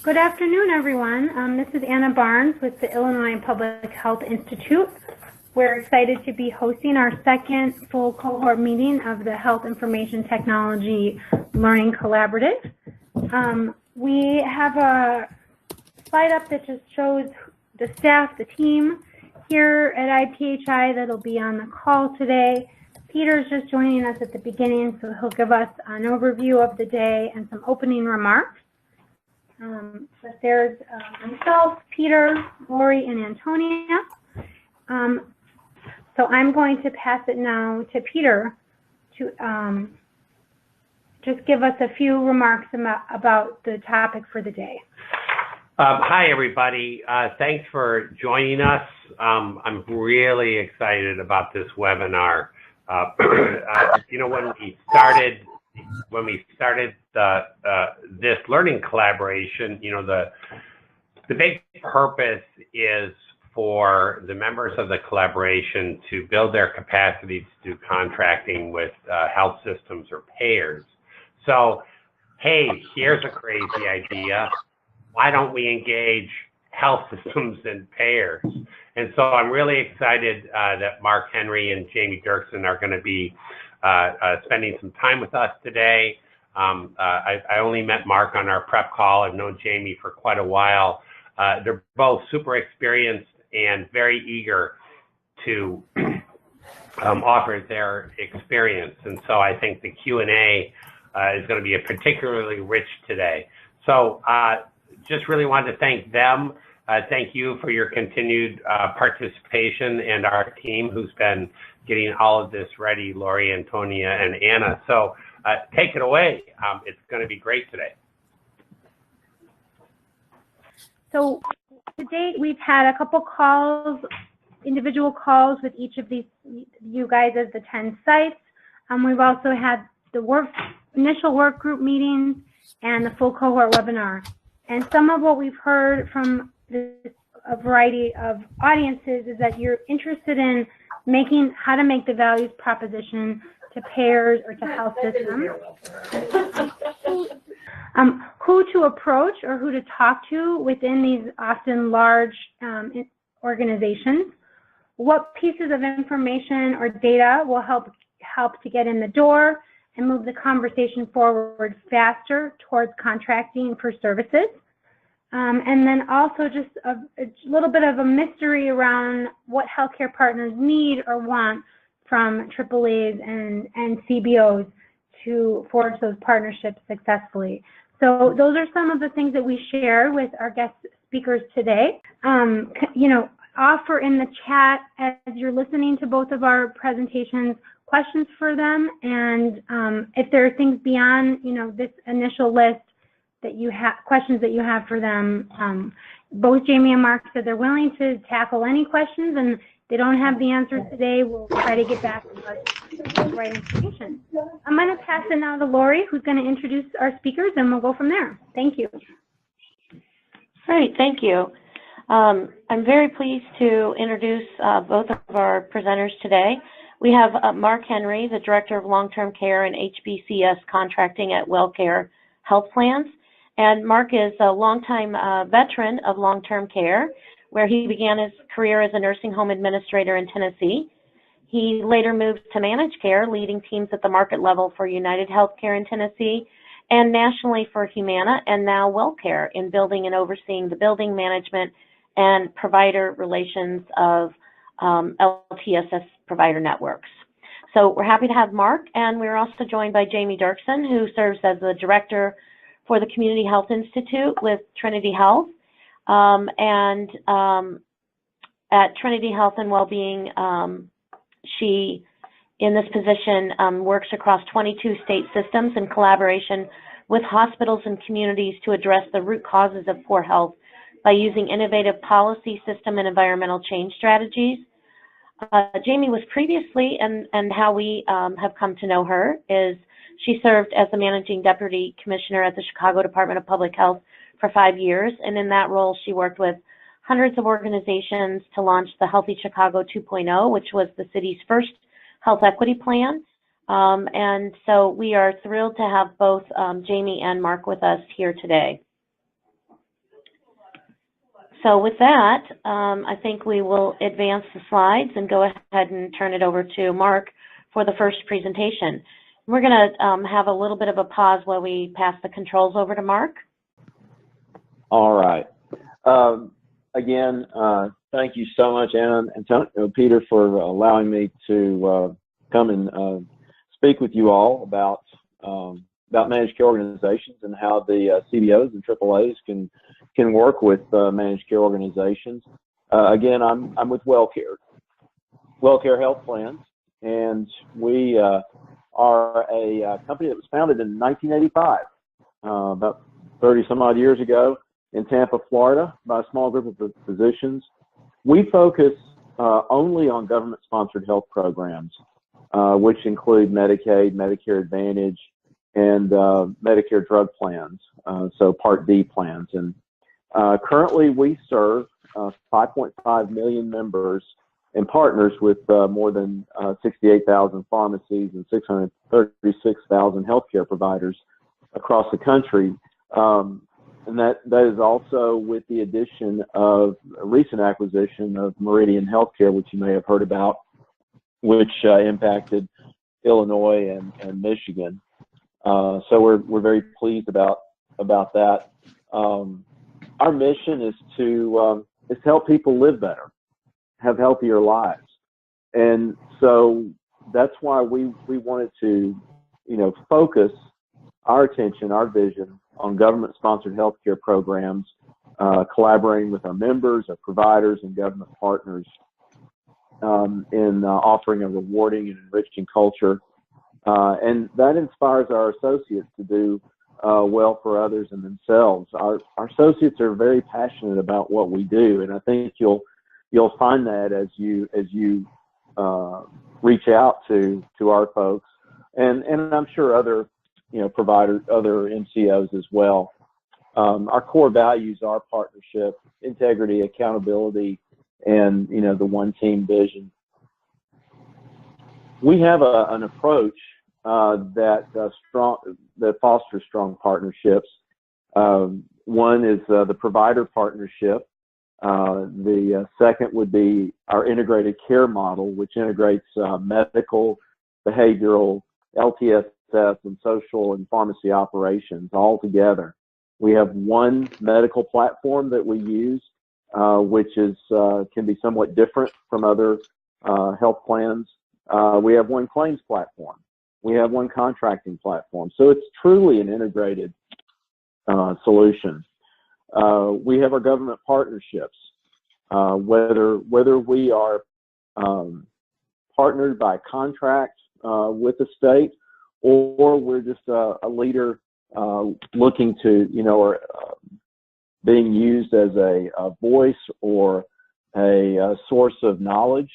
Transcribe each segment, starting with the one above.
Good afternoon, everyone. This is Anna Barnes with the Illinois Public Health Institute. We're excited to be hosting our second full cohort meeting of the Health Information Technology Learning Collaborative. We have a slide up that just shows the staff, the team here at IPHI that'll be on the call today. Peter's just joining us at the beginning, so he'll give us an overview of the day and some opening remarks. But there's myself, Peter, Lori, and Antonia. So I'm going to pass it now to Peter to just give us a few remarks about the topic for the day. Hi, everybody. Thanks for joining us. I'm really excited about this webinar. You know, when we started this learning collaboration, you know, the big purpose is for the members of the collaboration to build their capacity to do contracting with health systems or payers. So, hey, here's a crazy idea. Why don't we engage health systems and payers? And so I'm really excited that Mark Henry and Jamie Dirksen are going to be spending some time with us today. I only met Mark on our prep call. I've known Jamie for quite a while. They're both super experienced and very eager to offer their experience. And so I think the Q&A is going to be particularly rich today. So just really wanted to thank them. Thank you for your continued participation and our team who's been getting all of this ready, Lori, Antonia, and Anna. So take it away. It's going to be great today. So to date, we've had a couple calls, individual calls with each of these, you guys as the 10 sites. We've also had the initial work group meetings and the full cohort webinar. And some of what we've heard from a variety of audiences is that you're interested in how to make the values proposition to payers or to health systems, who to approach or who to talk to within these often large organizations, what pieces of information or data will help to get in the door and move the conversation forward faster towards contracting for services. And then also just a little bit of a mystery around what healthcare partners need or want from AAAs and CBOs to forge those partnerships successfully. So those are some of the things that we share with our guest speakers today. You know, offer in the chat as you're listening to both of our presentations questions for them, and if there are things beyond, you know, this initial list that you have, questions that you have for them. Both Jamie and Mark said they're willing to tackle any questions, and if they don't have the answers today, we'll try to get back to us with the right information. I'm going to pass it now to Lori, who's going to introduce our speakers, and we'll go from there. Thank you. Great, thank you. I'm very pleased to introduce both of our presenters today. We have Mark Henry, the Director of Long-Term Care and HBCS Contracting at WellCare Health Plans. And Mark is a longtime veteran of long-term care, where he began his career as a nursing home administrator in Tennessee. He later moved to managed care, leading teams at the market level for United Healthcare in Tennessee and nationally for Humana, and now WellCare in building and overseeing the building management and provider relations of LTSS provider networks. So we're happy to have Mark, and we're also joined by Jamie Dirksen, who serves as the Director for the Community Health Institute with Trinity Health. At Trinity Health and Wellbeing, she, in this position, works across 22 state systems in collaboration with hospitals and communities to address the root causes of poor health by using innovative policy, system, and environmental change strategies. Jamie was previously, and how we have come to know her is she served as the Managing Deputy Commissioner at the Chicago Department of Public Health for 5 years, and in that role she worked with hundreds of organizations to launch the Healthy Chicago 2.0, which was the city's first health equity plan. And so we are thrilled to have both Jamie and Mark with us here today. So with that, I think we will advance the slides and go ahead and turn it over to Mark for the first presentation. We're going to have a little bit of a pause while we pass the controls over to Mark. All right. Again, thank you so much, Anna and Peter, for allowing me to come and speak with you all about managed care organizations and how the CBOs and AAAs can work with managed care organizations. Again, I'm with WellCare Health Plans, and we are a company that was founded in 1985, about 30 some odd years ago in Tampa, Florida, by a small group of physicians. We focus only on government-sponsored health programs, which include Medicaid, Medicare Advantage, and Medicare drug plans, so Part D plans. And currently we serve 5.5 million members and partners with more than 68,000 pharmacies and 636,000 healthcare providers across the country. And that is also with the addition of a recent acquisition of Meridian Healthcare, which you may have heard about, which impacted Illinois and Michigan. So we're very pleased about that. Our mission is to help people live better, have healthier lives, and so that's why we wanted to, focus our attention, our vision on government-sponsored healthcare programs, collaborating with our members, our providers, and government partners in offering a rewarding and enriching culture. And that inspires our associates to do well for others and themselves. Our associates are very passionate about what we do, and I think you'll find that as you reach out to our folks, and I'm sure other providers, other MCOs as well. Our core values are partnership, integrity, accountability, and the one team vision. We have an approach that fosters strong partnerships. One is the provider partnership. The second would be our integrated care model, which integrates medical, behavioral, LTSS, and social and pharmacy operations all together. We have one medical platform that we use, which can be somewhat different from other health plans. We have one claims platform. We have one contracting platform. So it's truly an integrated solution. We have our government partnerships. Whether we are partnered by contract with the state, or we're just a leader looking to, or being used as a voice or a source of knowledge,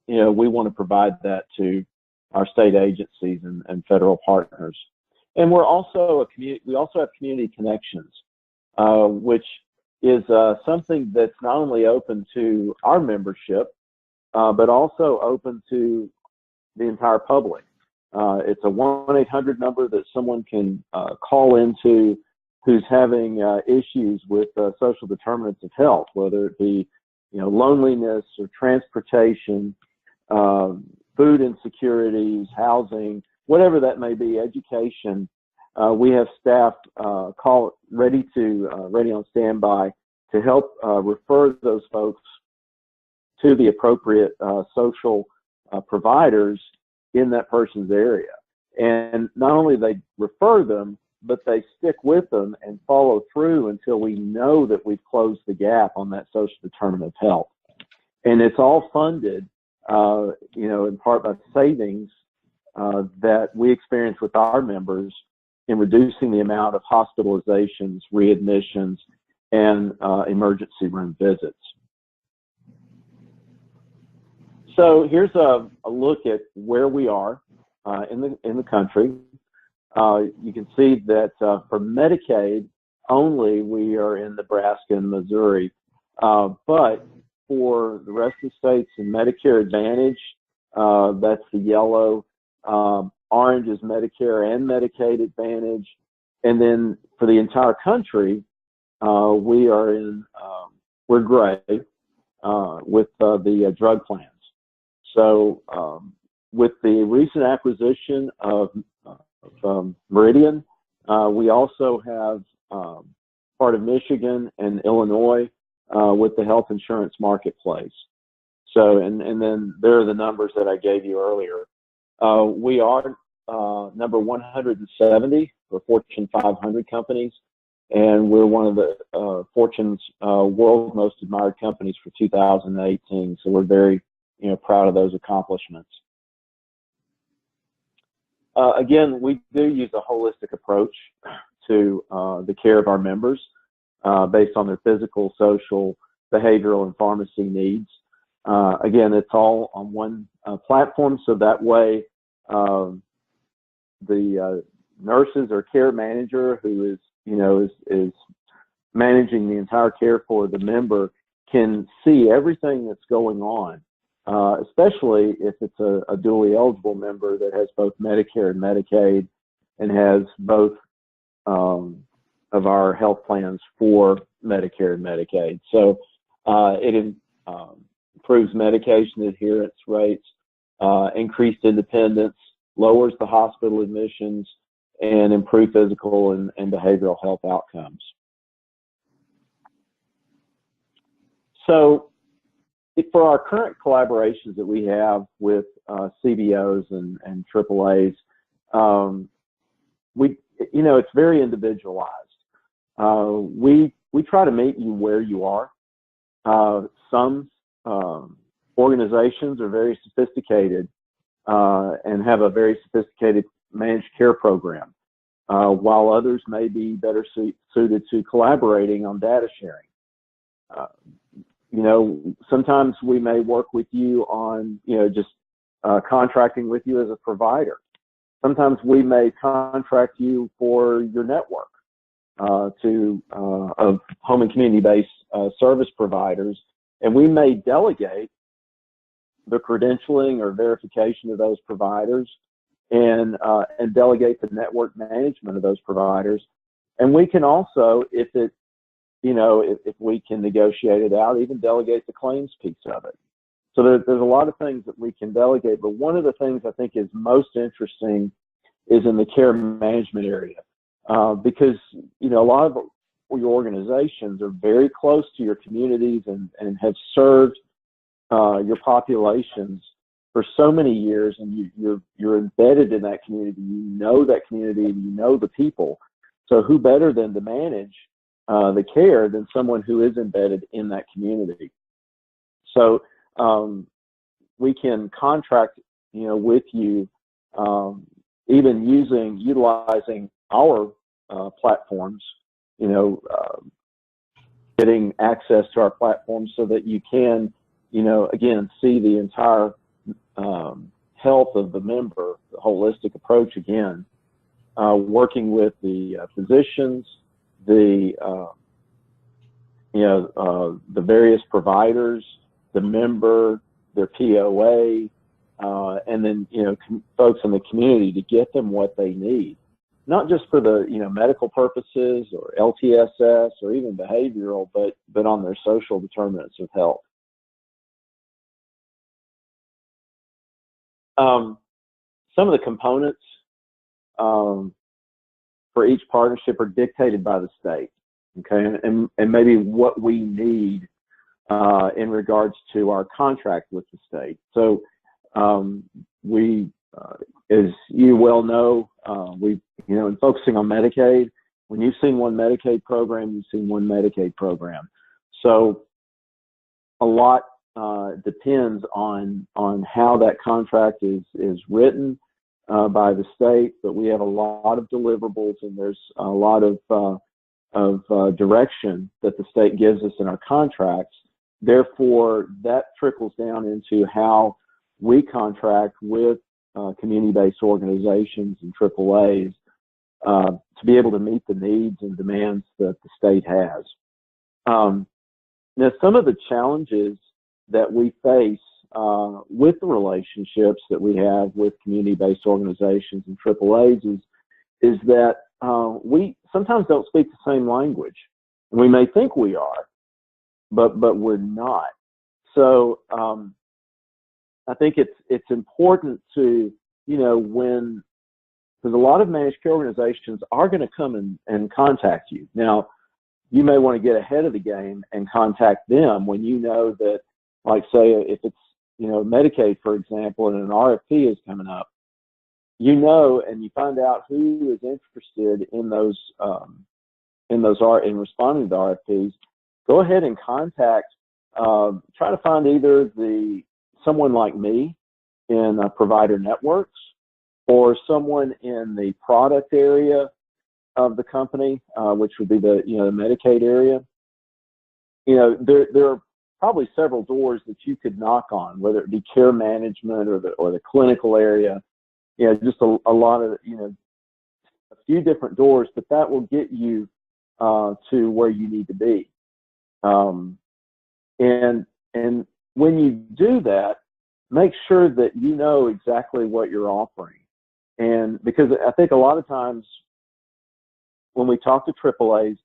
we want to provide that to our state agencies and federal partners. And we're also we also have community connections, which is something that's not only open to our membership, but also open to the entire public. It's a 1-800 number that someone can call into who's having issues with social determinants of health, whether it be loneliness or transportation, food insecurities, housing, whatever that may be, education. We have staff ready on standby to help refer those folks to the appropriate social providers in that person's area. And not only they refer them, but they stick with them and follow through until we know that we've closed the gap on that social determinant of health. And it's all funded, in part by savings that we experience with our members in reducing the amount of hospitalizations, readmissions, and emergency room visits. So here's a look at where we are in the country. You can see that for Medicaid only, we are in Nebraska and Missouri. But for the rest of the states in Medicare Advantage, that's the yellow. Orange is Medicare and Medicaid Advantage. And then for the entire country, we are in we're gray with the drug plans. So with the recent acquisition of Meridian, we also have part of Michigan and Illinois with the health insurance marketplace. So, and then there are the numbers that I gave you earlier. We are number 170 for Fortune 500 companies, and we're one of the Fortune's world's most admired companies for 2018. So we're very, proud of those accomplishments. Again, we do use a holistic approach to the care of our members based on their physical, social, behavioral, and pharmacy needs. Again, it's all on one platform, so that way the nurses or care manager who is, is managing the entire care for the member can see everything that's going on, especially if it's a dually eligible member that has both Medicare and Medicaid and has both of our health plans for Medicare and Medicaid. So it improves medication adherence rates, increased independence, lowers the hospital admissions, and improve physical and behavioral health outcomes. So for our current collaborations that we have with CBOs and AAAs, it's very individualized. We try to meet you where you are. Some organizations are very sophisticated and have a very sophisticated managed care program, while others may be better suited to collaborating on data sharing. Sometimes we may work with you on, just contracting with you as a provider. Sometimes we may contract you for your network of home and community-based service providers, and we may delegate the credentialing or verification of those providers and delegate the network management of those providers. And we can also, if we can negotiate it out, even delegate the claims piece of it. So there's a lot of things that we can delegate, but one of the things I think is most interesting is in the care management area, because, a lot of your organizations are very close to your communities and have served your populations for so many years, and you're embedded in that community. You know that community, and you know the people. So who better than to manage the care than someone who is embedded in that community? So we can contract, with you, even utilizing our platforms, getting access to our platforms so that you can, again, see the entire health of the member, the holistic approach again, working with the physicians, the various providers, the member, their POA, and then, folks in the community to get them what they need, not just for the, medical purposes or LTSS or even behavioral, but on their social determinants of health. Some of the components for each partnership are dictated by the state, okay, and maybe what we need in regards to our contract with the state. So we, as you well know, we, in focusing on Medicaid, when you've seen one Medicaid program, you've seen one Medicaid program. So a lot depends on how that contract is written by the state, but we have a lot of deliverables, and there's a lot of direction that the state gives us in our contracts. Therefore, that trickles down into how we contract with community-based organizations and AAAs to be able to meet the needs and demands that the state has. Now, some of the challenges that we face with the relationships that we have with community-based organizations and AAAs is that we sometimes don't speak the same language. We may think we are, but we're not. So I think it's important to, because a lot of managed care organizations are going to come and contact you. Now, you may want to get ahead of the game and contact them when you know that, like say, if it's, Medicaid, for example, and an RFP is coming up, and you find out who is interested in those, in responding to the RFPs, go ahead and contact, try to find either someone like me in provider networks or someone in the product area of the company, which would be the Medicaid area. There are probably several doors that you could knock on, whether it be care management or the clinical area. Just a lot of a few different doors, but that will get you to where you need to be. And when you do that, make sure that you know exactly what you're offering. And because I think a lot of times when we talk to AAAs,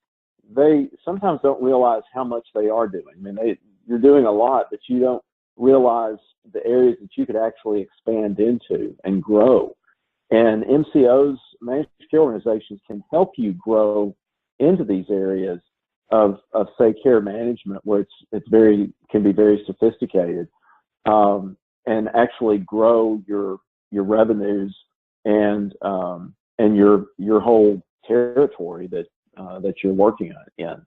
they sometimes don't realize how much they are doing. I mean, you're doing a lot, but you don't realize the areas that you could actually expand into and grow. And MCOs, managed care organizations, can help you grow into these areas of say, care management, where can be very sophisticated, and actually grow your revenues and your whole territory that you're working in.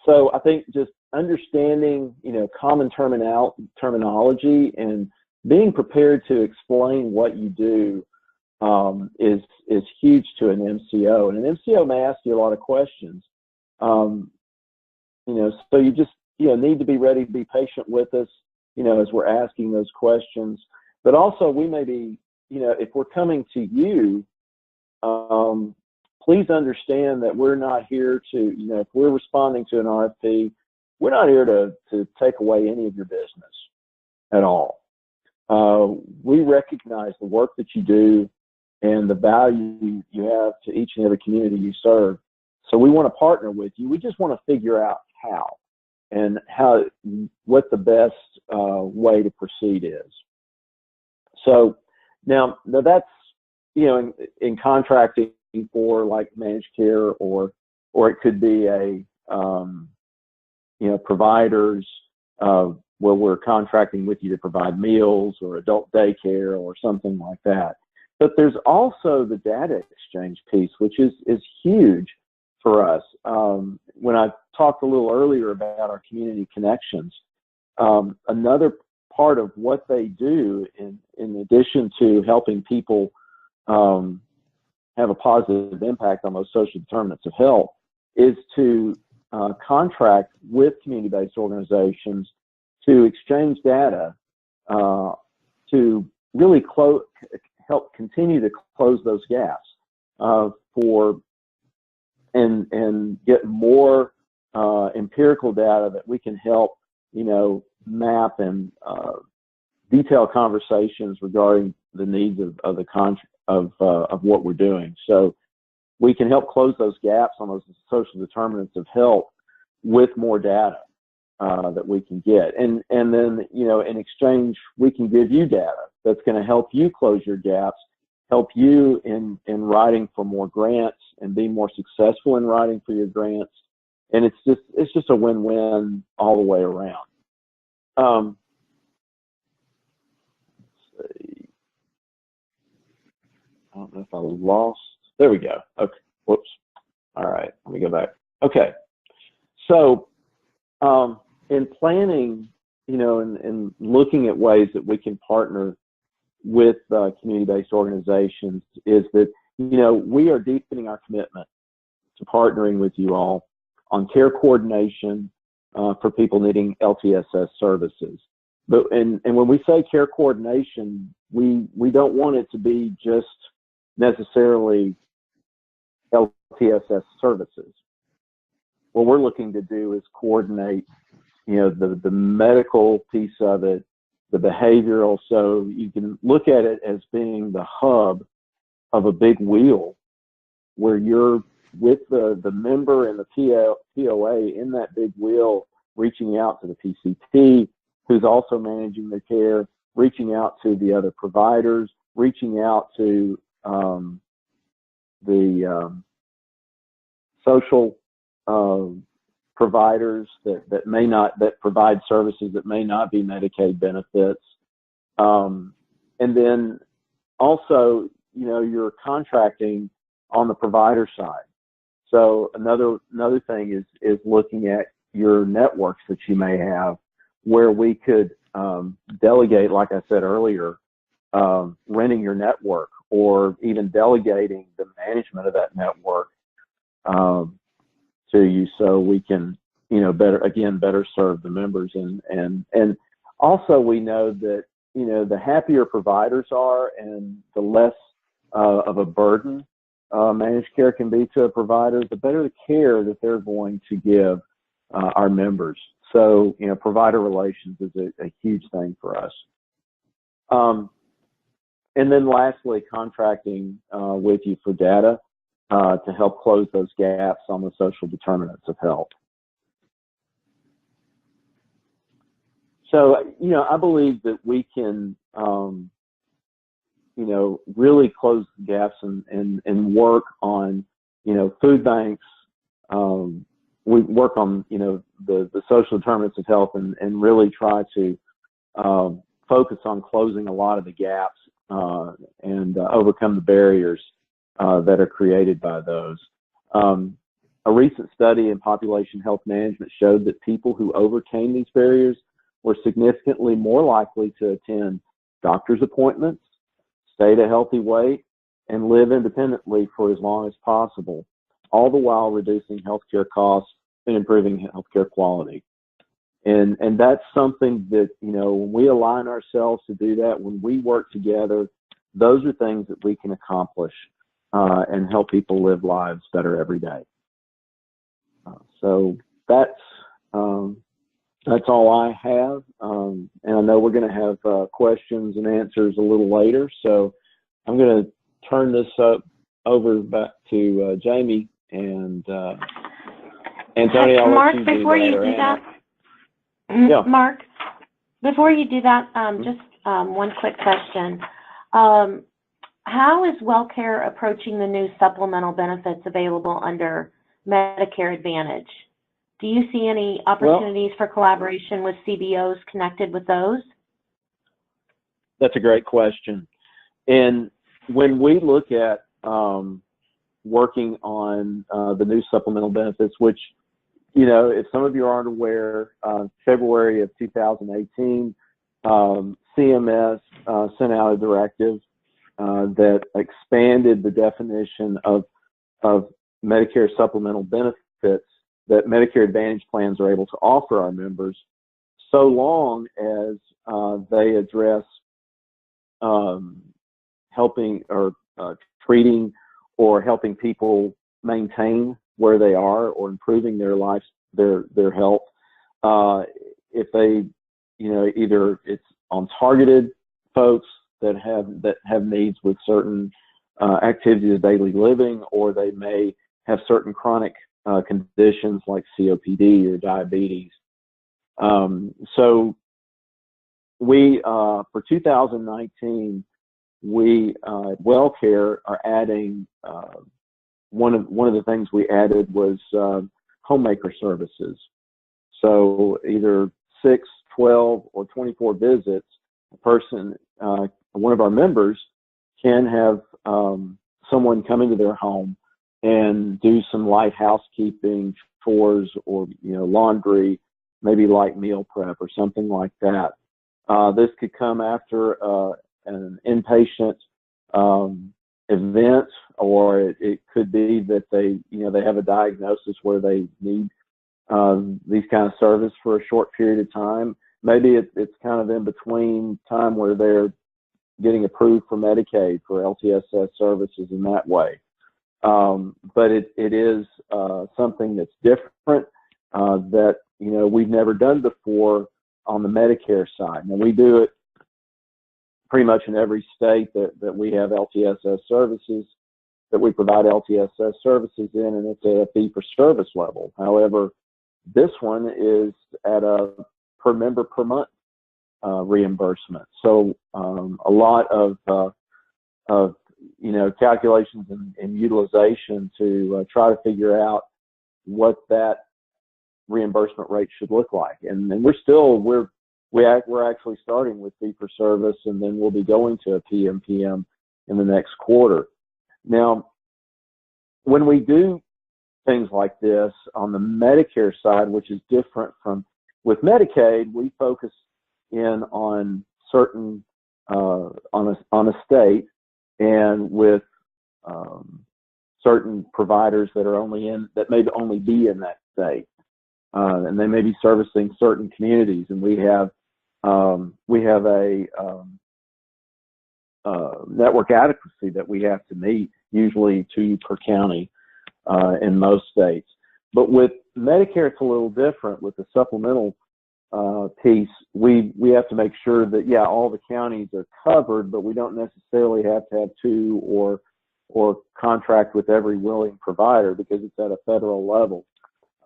So I think just understanding, common terminology and being prepared to explain what you do is huge to an MCO. And an MCO may ask you a lot of questions. So you just need to be ready to be patient with us, as we're asking those questions. But also, we may be, if we're coming to you, please understand that we're not here to, if we're responding to an RFP, we're not here to take away any of your business at all. We recognize the work that you do and the value you have to each and every community you serve. So we want to partner with you. We just want to figure out how and what the best way to proceed is. So now that's, in contracting for like managed care, or it could be providers where we're contracting with you to provide meals or adult daycare or something like that. But there's also the data exchange piece, which is huge for us. When I talked a little earlier about our community connections, another part of what they do, in addition to helping people have a positive impact on those social determinants of health, is to contract with community-based organizations to exchange data to really help continue to close those gaps and get more empirical data that we can help map and detail conversations regarding the needs of what we're doing. So we can help close those gaps on those social determinants of health with more data that we can get. And then, in exchange, we can give you data that's going to help you close your gaps, help you in writing for more grants and be more successful in writing for your grants. And it's just a win-win all the way around. Let's see. I don't know if I lost. There we go. Okay. Whoops. All right. Let me go back. Okay. So, in planning, and looking at ways that we can partner with community-based organizations, is that, we are deepening our commitment to partnering with you all on care coordination for people needing LTSS services. And when we say care coordination, we don't want it to be just necessarily LTSS services. What we're looking to do is coordinate, the medical piece of it, the behavioral. So you can look at it as being the hub of a big wheel where you're with the member and the POA in that big wheel, reaching out to the PCT, who's also managing the care, reaching out to the other providers, reaching out to the social providers that provide services that may not be Medicaid benefits, and then also, you're contracting on the provider side. So another thing is looking at your networks that you may have, where we could delegate, like I said earlier, renting your network, or even delegating the management of that network to you, so we can, better serve the members. And also, we know that, the happier providers are and the less of a burden managed care can be to a provider, the better the care that they're going to give our members. So, provider relations is a huge thing for us. And then lastly, contracting with you for data to help close those gaps on the social determinants of health. So, I believe that we can, really close the gaps and work on, food banks. We work on, the social determinants of health and really try to focus on closing a lot of the gaps and overcome the barriers that are created by those. A recent study in population health management showed that people who overcame these barriers were significantly more likely to attend doctor's appointments, stay at a healthy weight, and live independently for as long as possible, all the while reducing healthcare costs and improving healthcare quality. And that's something that, when we align ourselves to do that, when we work together, those are things that we can accomplish and help people live lives better every day. So that's all I have. And I know we're going to have questions and answers a little later. So I'm going to turn this over back to Jamie and Antonio. Mark, before you do that, yeah. Mark, before you do that, just one quick question. How is WellCare approaching the new supplemental benefits available under Medicare Advantage? Do you see any opportunities for collaboration with CBOs connected with those? That's a great question. And when we look at working on the new supplemental benefits, which, if some of you aren't aware, February of 2018, CMS sent out a directive that expanded the definition of Medicare supplemental benefits that Medicare Advantage plans are able to offer our members, so long as they address helping or treating or helping people maintain where they are or improving their lives, their health. If they, either it's on targeted folks that have needs with certain activities of daily living, or they may have certain chronic conditions like COPD or diabetes. So we, for 2019, we WellCare are adding, one of the things we added was homemaker services. So either 6, 12, or 24 visits, a person, one of our members can have someone come into their home and do some light housekeeping, chores, or laundry, maybe light meal prep or something like that. This could come after an inpatient event, or it could be that they have a diagnosis where they need these kind of service for a short period of time. Maybe it's kind of in between time where they're getting approved for Medicaid for LTSS services in that way. But it is something that's different that we've never done before on the Medicare side. Now, we do it pretty much in every state that we have LTSS services. that we provide LTSS services in, and it's a fee-for-service level. However, this one is at a per member per month reimbursement. So a lot of calculations and utilization to try to figure out what that reimbursement rate should look like. And we're actually starting with fee for service, and then we'll be going to a PMPM in the next quarter. Now, when we do things like this on the Medicare side, which is different from with Medicaid, we focus in on certain on a state, and with certain providers that may only be in that state, and they may be servicing certain communities, and we have a network adequacy that we have to meet, usually 2 per county in most states. But with Medicare, it's a little different. With the supplemental piece, we have to make sure that, yeah, all the counties are covered, but we don't necessarily have to have 2 or contract with every willing provider, because it's at a federal level.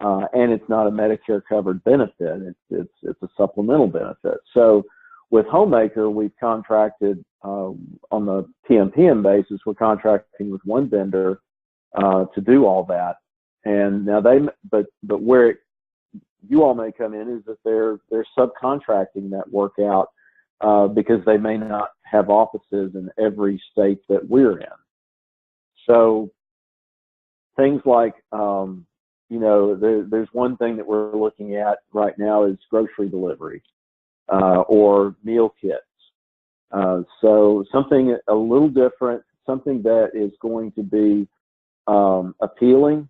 And it's not a Medicare covered benefit. It's a supplemental benefit. So with Homemaker, we've contracted on the PMPM basis. We're contracting with one vendor to do all that. And now but where you all may come in is that they're subcontracting that work out because they may not have offices in every state that we're in. So things like there's one thing that we're looking at right now is grocery delivery or meal kits. So something a little different, something that is going to be appealing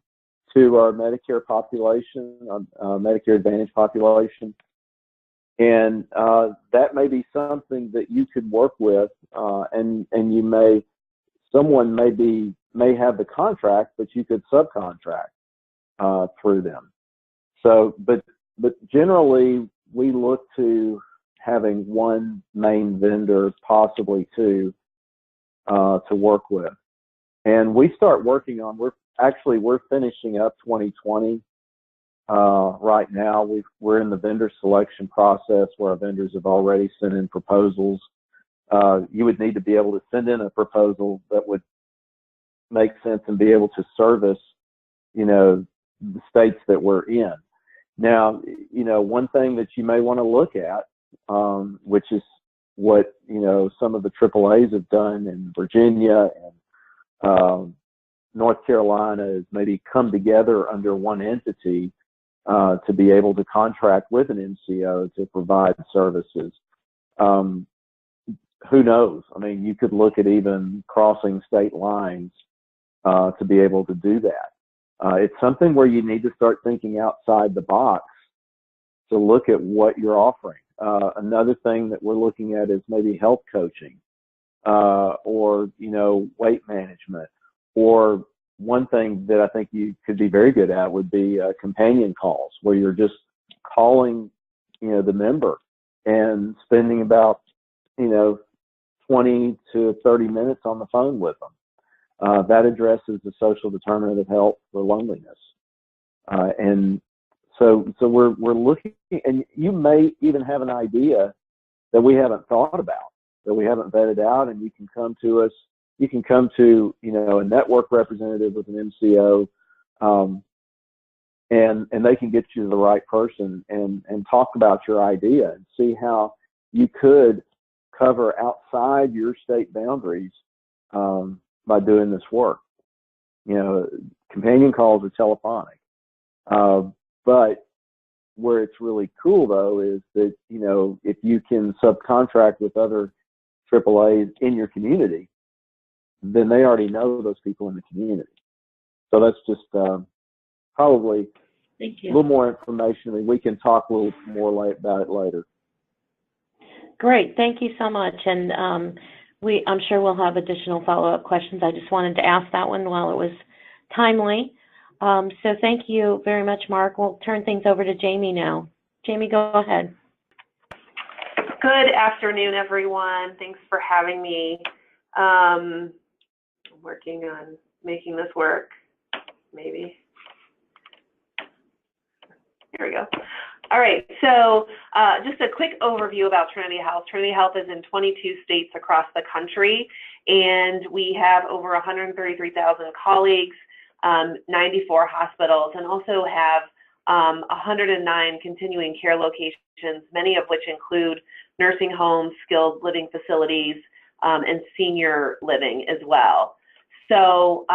to our Medicare population, Medicare Advantage population. And that may be something that you could work with, and someone may have the contract, but you could subcontract through them. So, but generally we look to having one main vendor, possibly 2, to work with. And we start working on, we're finishing up 2020 right now. We're in the vendor selection process where our vendors have already sent in proposals. You would need to be able to send in a proposal that would make sense and be able to service, the states that we're in. Now, one thing that you may want to look at, which is what, some of the AAAs have done in Virginia and North Carolina, is maybe come together under one entity to be able to contract with an MCO to provide services. Who knows? I mean, you could look at even crossing state lines to be able to do that. It's something where you need to start thinking outside the box to look at what you're offering. Another thing that we're looking at is maybe health coaching, or, weight management, or one thing that I think you could be very good at would be companion calls, where you're just calling, the member and spending about, 20 to 30 minutes on the phone with them. That addresses the social determinant of health for loneliness. And so we're looking, and you may even have an idea that we haven't thought about, that we haven't vetted out, and you can come to us. You can come to, a network representative with an MCO, and they can get you to the right person and talk about your idea and see how you could cover outside your state boundaries by doing this work. Companion calls are telephonic. But where it's really cool, though, is that, if you can subcontract with other AAAs in your community, then they already know those people in the community. So that's just probably a little more information, and we can talk a little more about it later. Great. Thank you so much. And I'm sure we'll have additional follow-up questions. I just wanted to ask that one while it was timely. So thank you very much, Mark. We'll turn things over to Jamie now. Jamie, go ahead. Good afternoon, everyone. Thanks for having me. I'm working on making this work. Maybe. Here we go. All right, so just a quick overview about Trinity Health. Trinity Health is in 22 states across the country, and we have over 133,000 colleagues, 94 hospitals, and also have 109 continuing care locations, many of which include nursing homes, skilled living facilities, and senior living as well. So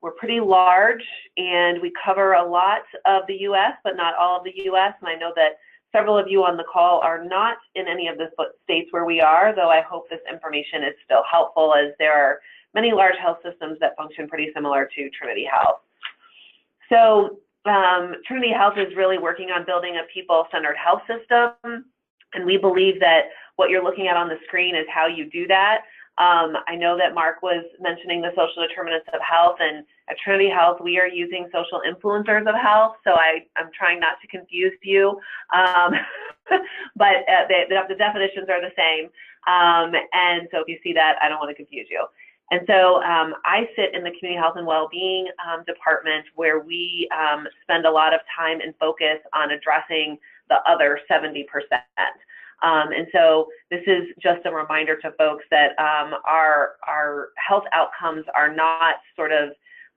we're pretty large, and we cover a lot of the U.S., but not all of the U.S. And I know that several of you on the call are not in any of the states where we are, though I hope this information is still helpful, as there are many large health systems that function pretty similar to Trinity Health. So Trinity Health is really working on building a people-centered health system, and we believe that what you're looking at on the screen is how you do that. I know that Mark was mentioning the social determinants of health, and at Trinity Health, we are using social influencers of health, so I'm trying not to confuse you, but the definitions are the same, and so if you see that, I don't want to confuse you. And so I sit in the Community Health and Wellbeing department, where we spend a lot of time and focus on addressing the other 70%. And so this is just a reminder to folks that our health outcomes are not sort of,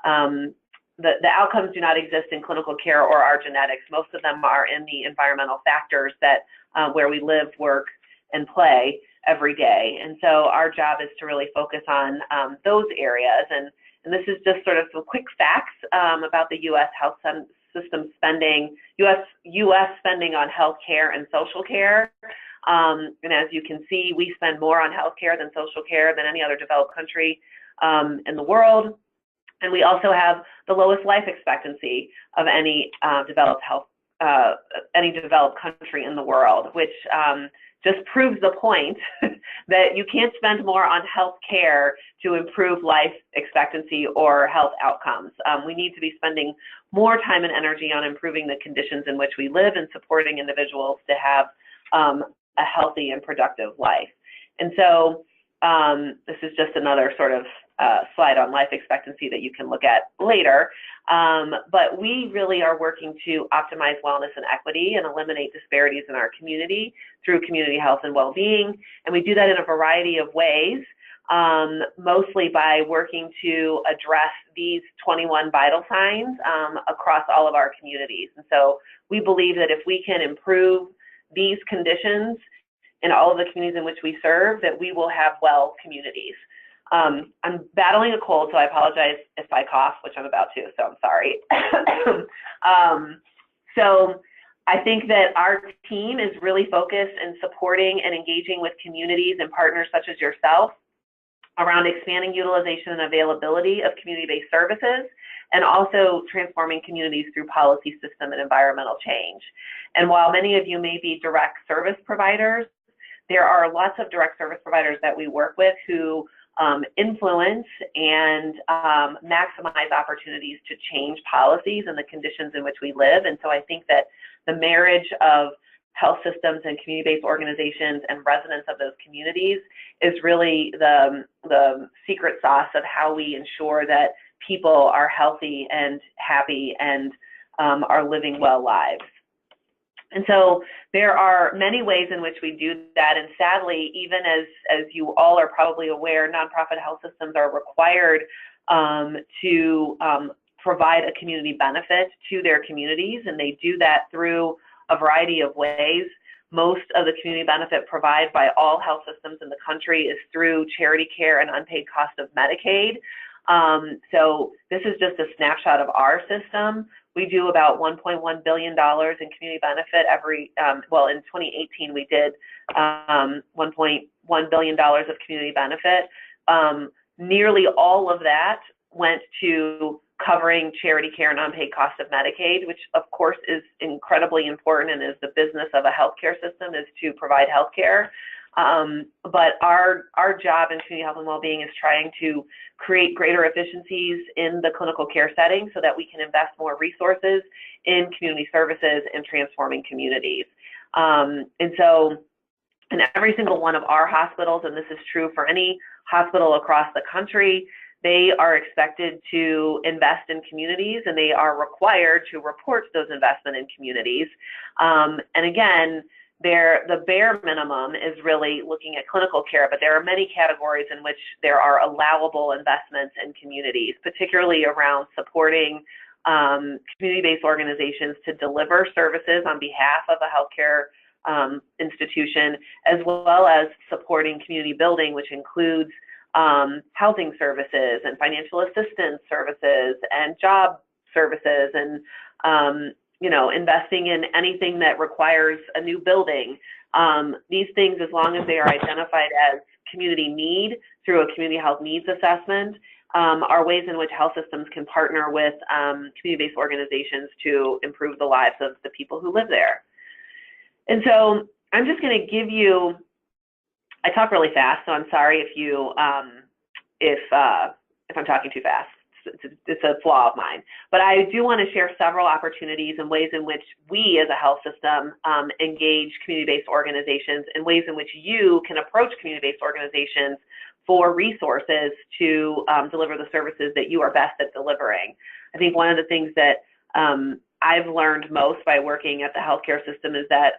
the outcomes do not exist in clinical care or our genetics. Most of them are in the environmental factors that where we live, work, and play every day. And so our job is to really focus on those areas. And this is just sort of some quick facts about the U.S. health system spending, U.S. spending on health care and social care. And as you can see, we spend more on healthcare than social care than any other developed country in the world. And we also have the lowest life expectancy of any developed country in the world, which just proves the point that you can't spend more on healthcare to improve life expectancy or health outcomes. We need to be spending more time and energy on improving the conditions in which we live and supporting individuals to have a healthy and productive life. And so this is just another sort of slide on life expectancy that you can look at later. But we really are working to optimize wellness and equity and eliminate disparities in our community through community health and well-being. And we do that in a variety of ways, mostly by working to address these 21 vital signs across all of our communities. And so we believe that if we can improve these conditions in all of the communities in which we serve, that we will have well communities. I'm battling a cold, so I apologize if I cough, which I'm about to, so I'm sorry. So I think that our team is really focused in supporting and engaging with communities and partners such as yourself around expanding utilization and availability of community-based services, and also transforming communities through policy, system, and environmental change. And while many of you may be direct service providers, there are lots of direct service providers that we work with who influence and maximize opportunities to change policies and the conditions in which we live. And so I think that the marriage of health systems and community-based organizations and residents of those communities is really the secret sauce of how we ensure that people are healthy and happy and are living well lives. And so there are many ways in which we do that, and sadly, even as you all are probably aware, nonprofit health systems are required to provide a community benefit to their communities, and they do that through a variety of ways. Most of the community benefit provided by all health systems in the country is through charity care and unpaid cost of Medicaid. So this is just a snapshot of our system. We do about $1.1 billion in community benefit every, well, in 2018 we did $1.1 billion of community benefit. Nearly all of that went to covering charity care and unpaid cost of Medicaid, which of course is incredibly important and is the business of a healthcare system, is to provide healthcare. But our job in community health and well-being is trying to create greater efficiencies in the clinical care setting so that we can invest more resources in community services and transforming communities. And so in every single one of our hospitals, and this is true for any hospital across the country, they are expected to invest in communities, and they are required to report those investment in communities. And again, the bare minimum is really looking at clinical care, but there are many categories in which there are allowable investments in communities, particularly around supporting community-based organizations to deliver services on behalf of a healthcare institution, as well as supporting community building, which includes housing services and financial assistance services and job services, and investing in anything that requires a new building. These things, as long as they are identified as community need through a community health needs assessment, are ways in which health systems can partner with community-based organizations to improve the lives of the people who live there. And so I'm just going to give you, I talk really fast, so I'm sorry if I'm talking too fast. It's a flaw of mine. But I do want to share several opportunities and ways in which we as a health system engage community-based organizations, and ways in which you can approach community-based organizations for resources to deliver the services that you are best at delivering. I think one of the things that I've learned most by working at the healthcare system is that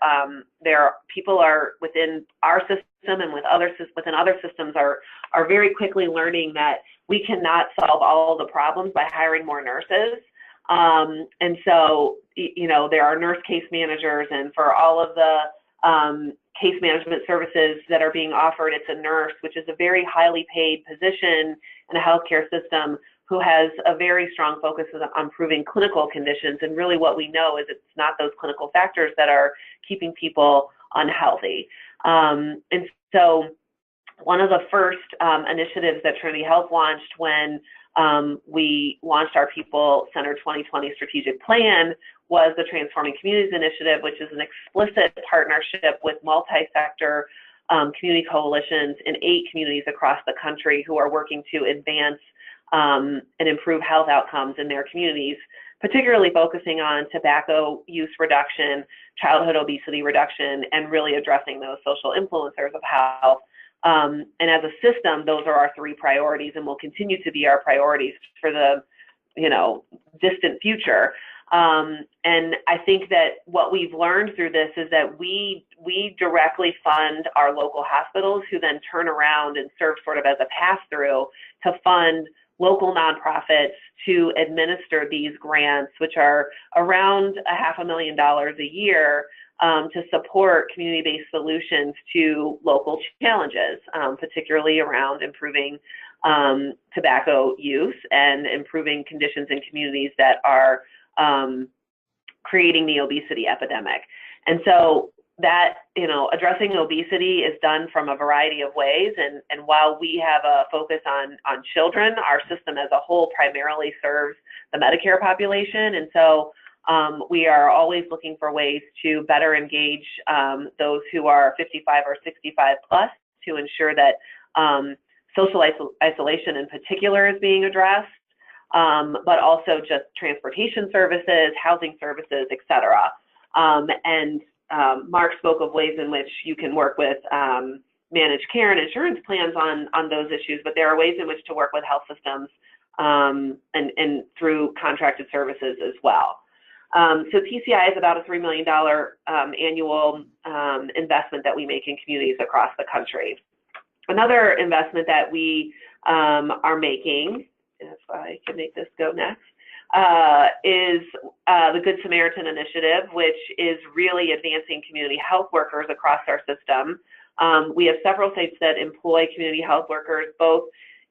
people are within our system and within other systems are very quickly learning that we cannot solve all the problems by hiring more nurses. And so, there are nurse case managers, and for all of the case management services that are being offered, it's a nurse, which is a very highly paid position in a healthcare system, who has a very strong focus on improving clinical conditions. And really what we know is it's not those clinical factors that are keeping people unhealthy. And so one of the first initiatives that Trinity Health launched when we launched our People-Centered 2020 strategic plan was the Transforming Communities Initiative, which is an explicit partnership with multi-sector community coalitions in 8 communities across the country who are working to advance and improve health outcomes in their communities, particularly focusing on tobacco use reduction, childhood obesity reduction, and really addressing those social influencers of health. And as a system, those are our 3 priorities, and will continue to be our priorities for the distant future. And I think that what we've learned through this is that we directly fund our local hospitals, who then turn around and serve sort of as a pass-through to fund local nonprofits to administer these grants, which are around $500,000 a year, to support community-based solutions to local challenges, particularly around improving tobacco use and improving conditions in communities that are creating the obesity epidemic. And so that, addressing obesity is done from a variety of ways. And while we have a focus on children, our system as a whole primarily serves the Medicare population. And so we are always looking for ways to better engage those who are 55 or 65 plus, to ensure that social isolation in particular is being addressed, but also just transportation services, housing services, et cetera. And Mark spoke of ways in which you can work with managed care and insurance plans on those issues, but there are ways in which to work with health systems and through contracted services as well. So PCI is about a $3 million annual investment that we make in communities across the country. Another investment that we are making, if I can make this go next, is the Good Samaritan Initiative, which is really advancing community health workers across our system. We have several sites that employ community health workers, both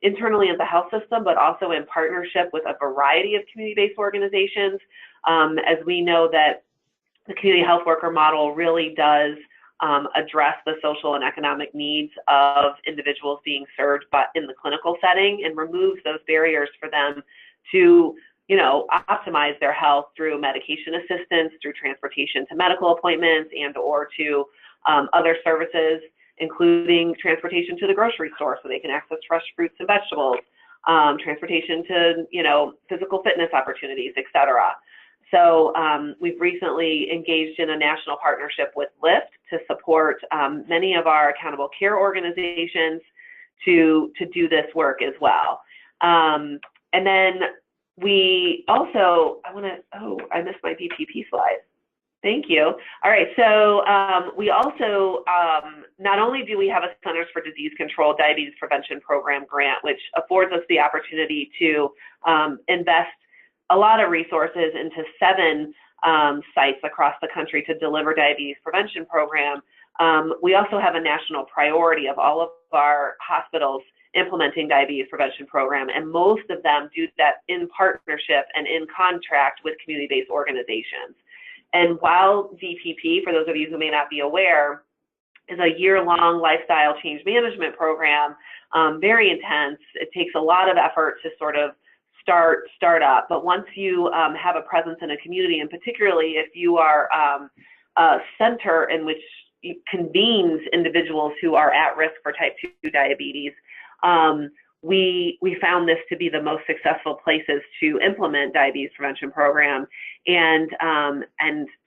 internally in the health system, but also in partnership with a variety of community-based organizations, as we know that the community health worker model really does address the social and economic needs of individuals being served in the clinical setting, and removes those barriers for them to optimize their health through medication assistance, through transportation to medical appointments, and or to other services, including transportation to the grocery store so they can access fresh fruits and vegetables, transportation to physical fitness opportunities, et cetera. So we've recently engaged in a national partnership with Lyft to support many of our accountable care organizations to do this work as well. And then we also, I missed my BPP slide. Thank you. All right, so we also, not only do we have a Centers for Disease Control Diabetes Prevention Program grant, which affords us the opportunity to invest a lot of resources into 7 sites across the country to deliver diabetes prevention program. We also have a national priority of all of our hospitals implementing diabetes prevention program, and most of them do that in partnership and in contract with community-based organizations. And while DPP, for those of you who may not be aware, is a year-long lifestyle change management program, very intense. It takes a lot of effort to sort of start up. But once you have a presence in a community, and particularly if you are a center in which convenes individuals who are at risk for type 2 diabetes, we found this to be the most successful places to implement diabetes prevention program. And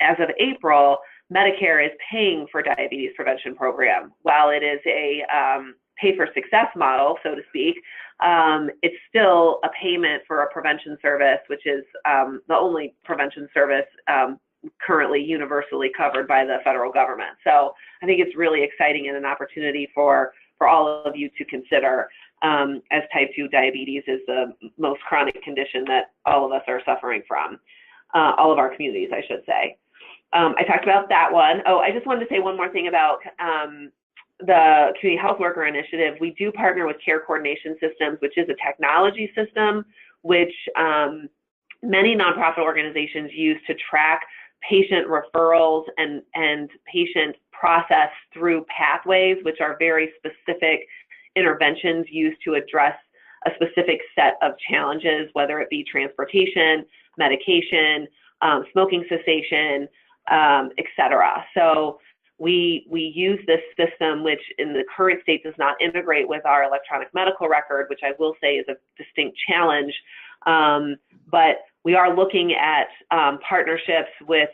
as of April, Medicare is paying for diabetes prevention program. While it is a pay for success model, so to speak, it's still a payment for a prevention service, which is the only prevention service currently universally covered by the federal government. So I think it's really exciting and an opportunity for all of you to consider, as type 2 diabetes is the most chronic condition that all of us are suffering from, all of our communities, I should say. I talked about that one. Oh, I just wanted to say one more thing about the Community Health Worker Initiative. We do partner with Care Coordination Systems, which is a technology system which many nonprofit organizations use to track patient referrals and patient process through pathways, which are very specific interventions used to address a specific set of challenges, whether it be transportation, medication, smoking cessation, et cetera. So we use this system, which in the current state does not integrate with our electronic medical record, which I will say is a distinct challenge. But we are looking at partnerships with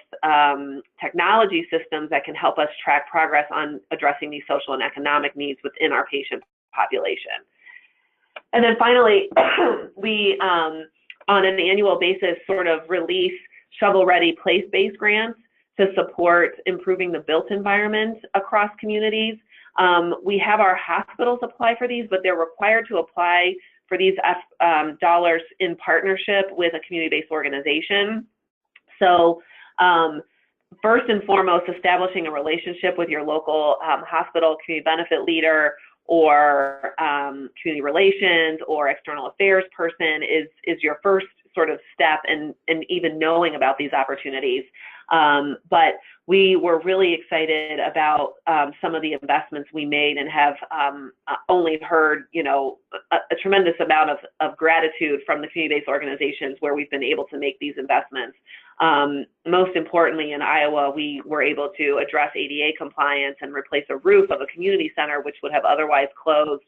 technology systems that can help us track progress on addressing these social and economic needs within our patient population. And then finally, we, on an annual basis, sort of release shovel-ready place-based grants to support improving the built environment across communities. We have our hospitals apply for these, but they're required to apply for these dollars in partnership with a community-based organization. So first and foremost, establishing a relationship with your local hospital community benefit leader or community relations or external affairs person is your first sort of step in even knowing about these opportunities. But we were really excited about some of the investments we made and have only heard, a tremendous amount of gratitude from the community-based organizations where we've been able to make these investments. Most importantly, in Iowa, we were able to address ADA compliance and replace a roof of a community center, which would have otherwise closed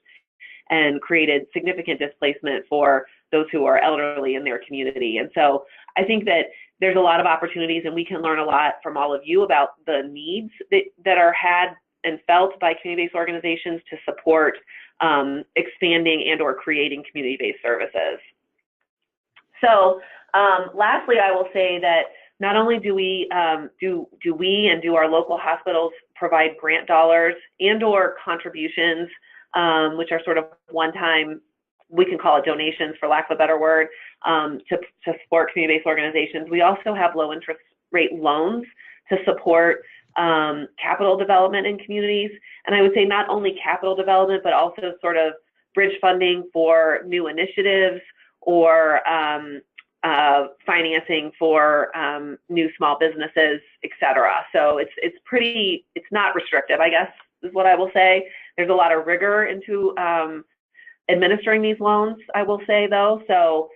and created significant displacement for those who are elderly in their community. And so I think that there's a lot of opportunities, and we can learn a lot from all of you about the needs that are had and felt by community-based organizations to support expanding and or creating community-based services. So lastly, I will say that not only do we and do our local hospitals provide grant dollars and or contributions, which are sort of one-time, we can call it donations for lack of a better word, to support community-based organizations. We also have low interest rate loans to support capital development in communities. And I would say not only capital development, but also sort of bridge funding for new initiatives or financing for new small businesses, et cetera. So it's not restrictive, I guess, is what I will say. There's a lot of rigor into administering these loans, I will say, though. So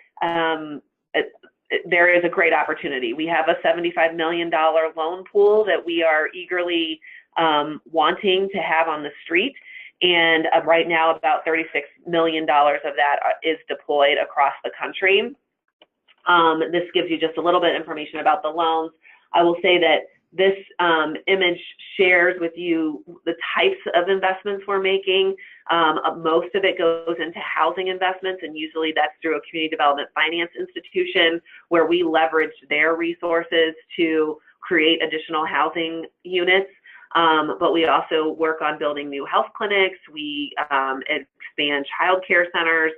there is a great opportunity. We have a $75 million loan pool that we are eagerly wanting to have on the street. And right now, about $36 million of that is deployed across the country. This gives you just a little bit of information about the loans. I will say that this image shares with you the types of investments we're making. Most of it goes into housing investments, and usually that's through a community development finance institution where we leverage their resources to create additional housing units. But we also work on building new health clinics. We expand child care centers,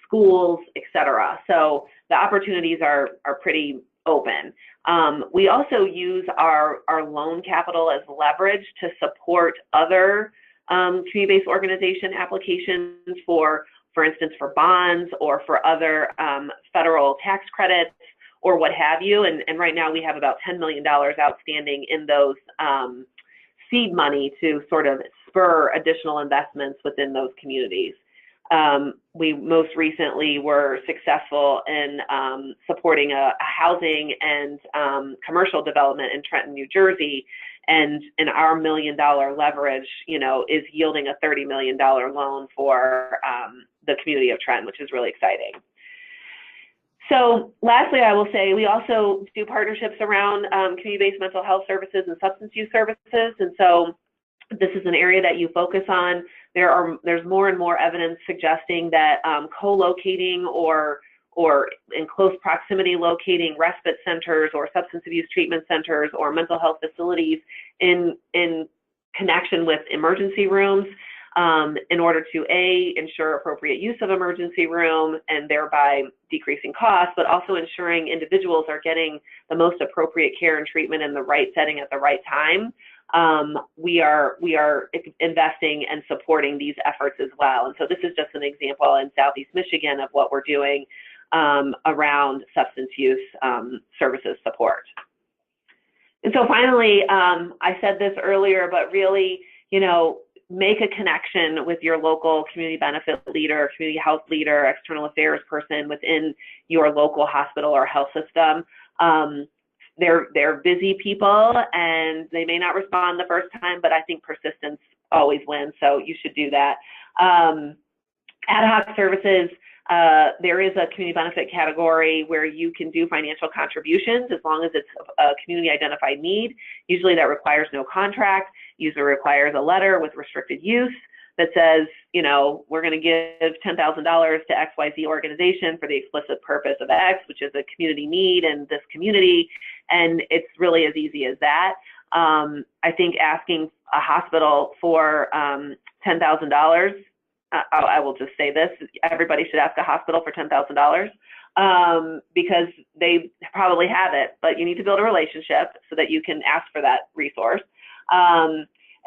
schools, et cetera. So the opportunities are pretty open. We also use our loan capital as leverage to support other community-based organization applications for instance, for bonds or for other federal tax credits or what have you. And right now we have about $10 million outstanding in those seed money to sort of spur additional investments within those communities. We most recently were successful in supporting a housing and commercial development in Trenton, New Jersey, and our $1 million leverage, is yielding a $30 million loan for the community of Trenton, which is really exciting. So lastly, I will say we also do partnerships around community-based mental health services and substance use services, and so this is an area that you focus on. There's more and more evidence suggesting that co-locating or in close proximity locating respite centers or substance abuse treatment centers or mental health facilities in connection with emergency rooms in order to ensure appropriate use of emergency room and thereby decreasing costs, but also ensuring individuals are getting the most appropriate care and treatment in the right setting at the right time. We are investing and supporting these efforts as well. And so this is just an example in Southeast Michigan of what we're doing around substance use services support. And so finally, I said this earlier, but really, make a connection with your local community benefit leader, community health leader, external affairs person within your local hospital or health system. They're busy people and they may not respond the first time, but I think persistence always wins, so you should do that. Ad hoc services, there is a community benefit category where you can do financial contributions as long as it's a community identified need. Usually that requires no contract, usually requires a letter with restricted use that says, we're going to give $10,000 to XYZ organization for the explicit purpose of X, which is a community need in this community. And it's really as easy as that. I think asking a hospital for $10,000, I will just say this, everybody should ask a hospital for $10,000 because they probably have it, but you need to build a relationship so that you can ask for that resource.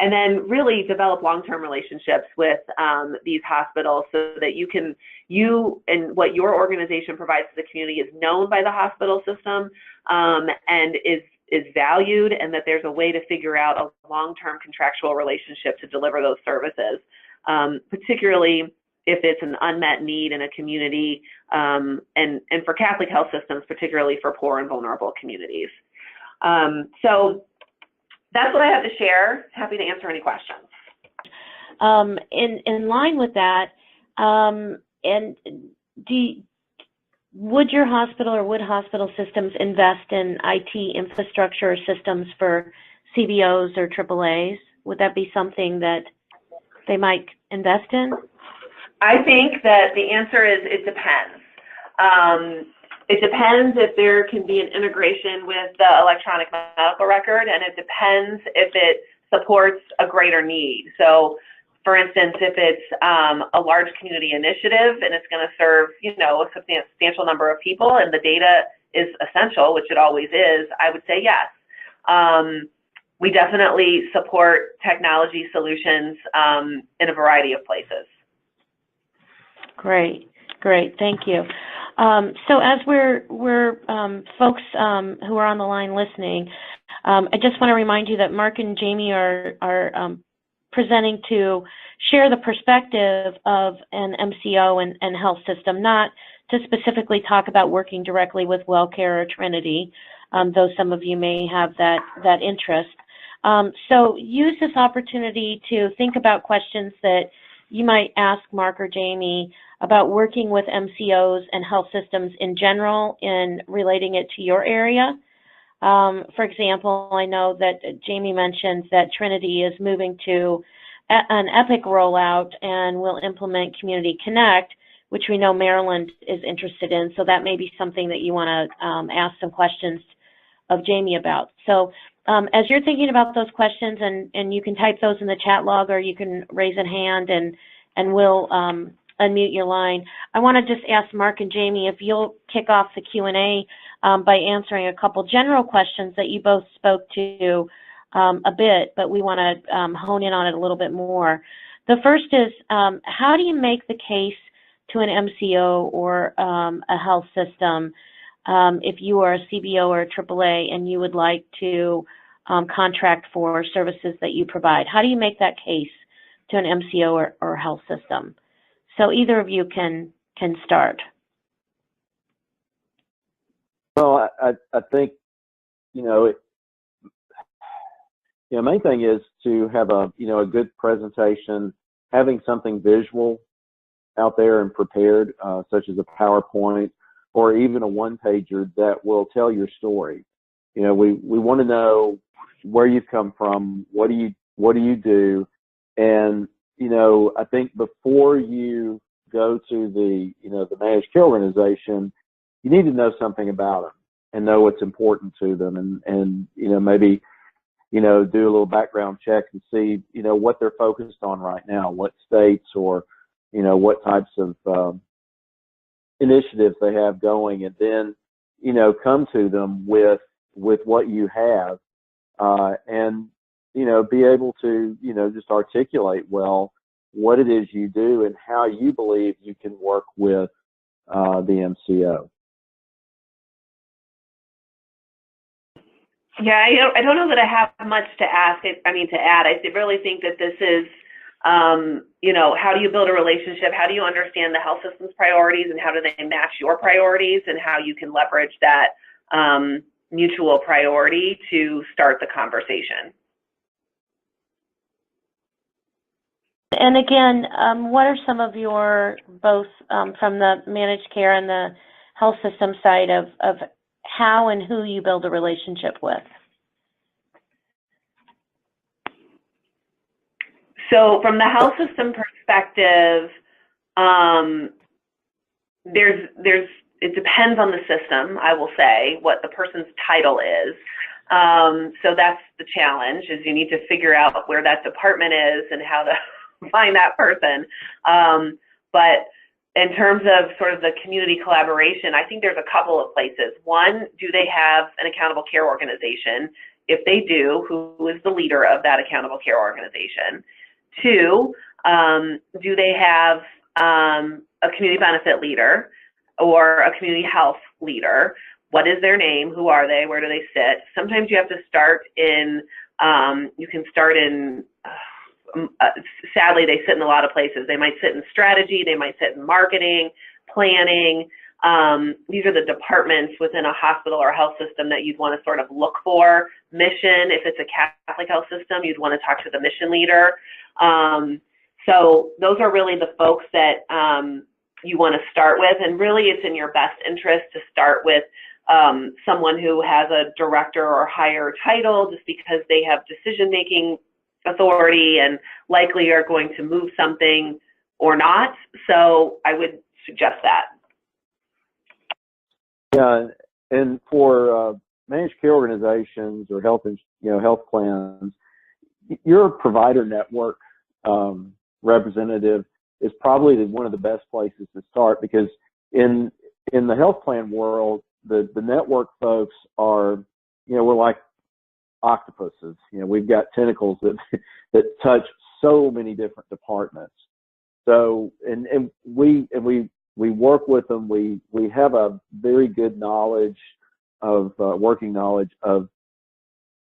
And then really develop long-term relationships with these hospitals so that you and what your organization provides to the community is known by the hospital system and is valued, and that there's a way to figure out a long-term contractual relationship to deliver those services, particularly if it's an unmet need in a community, and for Catholic health systems, particularly for poor and vulnerable communities. So that's what I have to share. Happy to answer any questions. In line with that, would your hospital or would hospital systems invest in IT infrastructure systems for CBOs or AAAs? Would that be something that they might invest in? I think that the answer is it depends. It depends if there can be an integration with the electronic medical record, and it depends if it supports a greater need. So, for instance, if it's a large community initiative and it's going to serve, a substantial number of people and the data is essential, which it always is, I would say yes. We definitely support technology solutions in a variety of places. Great, thank you. So as we're folks who are on the line listening, I just want to remind you that Mark and Jamie are presenting to share the perspective of an MCO and health system, not to specifically talk about working directly with WellCare or Trinity, though some of you may have that interest. So use this opportunity to think about questions that you might ask Mark or Jamie about working with MCOs and health systems in general and relating it to your area. For example, I know that Jamie mentioned that Trinity is moving to an EPIC rollout, and we'll implement Community Connect, which we know Maryland is interested in. So that may be something that you want to ask some questions of Jamie about. So as you're thinking about those questions, and you can type those in the chat log, or you can raise a hand and we'll unmute your line. I want to just ask Mark and Jamie if you'll kick off the Q&A by answering a couple general questions that you both spoke to a bit, but we want to hone in on it a little bit more. The first is, how do you make the case to an MCO or a health system if you are a CBO or a AAA and you would like to contract for services that you provide? How do you make that case to an MCO or health system? So either of you can start. Well, I think, main thing is to have a good presentation, having something visual out there and prepared, such as a PowerPoint or even a one-pager that will tell your story. We want to know where you've come from, what do you do, and I think before you go to the the managed care organization, you need to know something about them and know what's important to them, and maybe do a little background check and see what they're focused on right now, what states or what types of initiatives they have going, and then come to them with what you have, and be able to just articulate well what it is you do and how you believe you can work with the MCO. Yeah, I don't know that I have much to add. I really think that this is, how do you build a relationship? How do you understand the health system's priorities, and how do they match your priorities, and how you can leverage that mutual priority to start the conversation. And again, what are some of your, both from the managed care and the health system side of how and who you build a relationship with? So from the health system perspective, it depends on the system, I will say, what the person's title is. So that's the challenge, is you need to figure out where that department is and how to find that person. But in terms of sort of the community collaboration, I think there's a couple of places. One, do they have an accountable care organization? If they do, who is the leader of that accountable care organization? Two, do they have a community benefit leader or a community health leader? What is their name? Who are they? Where do they sit? Sometimes you have to start in, sadly, they sit in a lot of places. They might sit in strategy, they might sit in marketing, planning. These are the departments within a hospital or health system that you'd want to sort of look for. Mission, if it's a Catholic health system, you'd want to talk to the mission leader. So those are really the folks that you want to start with, and really it's in your best interest to start with someone who has a director or higher title, just because they have decision-making authority and likely are going to move something or not. So I would suggest that. Yeah, and for managed care organizations or health plans, your provider network representative is probably one of the best places to start, because in the health plan world, the network folks are, we're like octopuses. We've got tentacles that touch so many different departments. So and we work with them. We have a very good knowledge of working knowledge of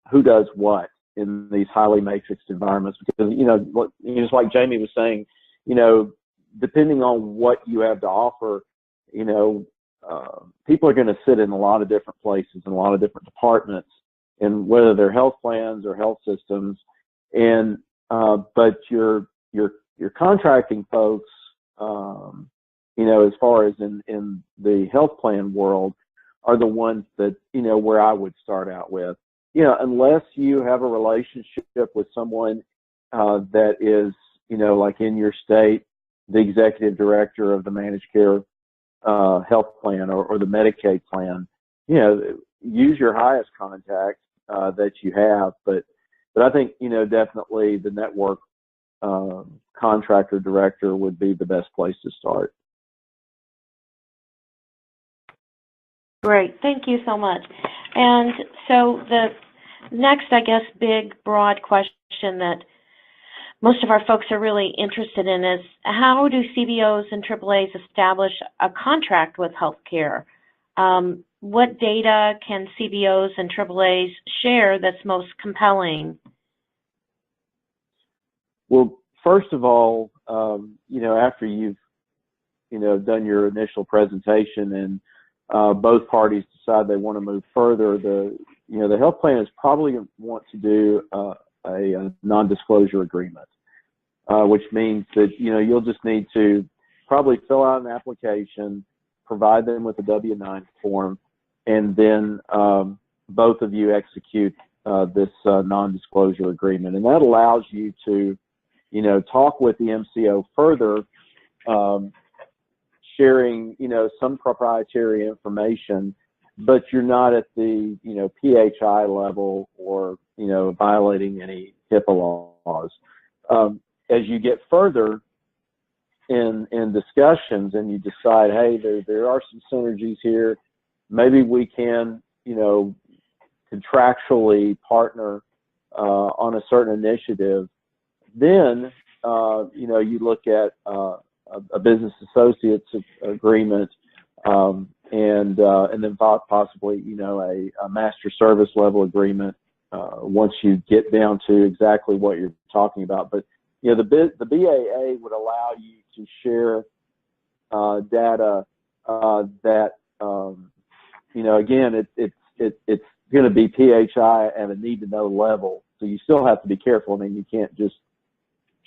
who does what in these highly matrixed environments, because just like Jamie was saying, depending on what you have to offer, people are going to sit in a lot of different places in a lot of different departments, and whether they're health plans or health systems, and but your contracting folks, as far as in the health plan world, are the ones that where I would start out with. Unless you have a relationship with someone that is, like in your state, the executive director of the managed care health plan or the Medicaid plan, use your highest contact that you have. But I think, definitely the network contractor director would be the best place to start. Great, thank you so much. And so the next, I guess, big, broad question that most of our folks are really interested in is, how do CBOs and AAAs establish a contract with healthcare? What data can CBOs and AAAs share that's most compelling? Well, first of all, after you've, done your initial presentation and both parties decide they want to move further, the health plan is probably going to want to do a non-disclosure agreement, which means that, you'll just need to probably fill out an application, provide them with a W-9 form, and then both of you execute this non-disclosure agreement. And that allows you to, talk with the MCO further, sharing, some proprietary information, but you're not at the, PHI level or, violating any HIPAA laws. As you get further in discussions and you decide, hey, there are some synergies here, maybe we can, contractually partner on a certain initiative, then, you look at a business associates agreement, and then possibly, a master service level agreement once you get down to exactly what you're talking about. But the BAA would allow you to share data that again it's going to be PHI at a need to know level. So you still have to be careful. I mean, you can't just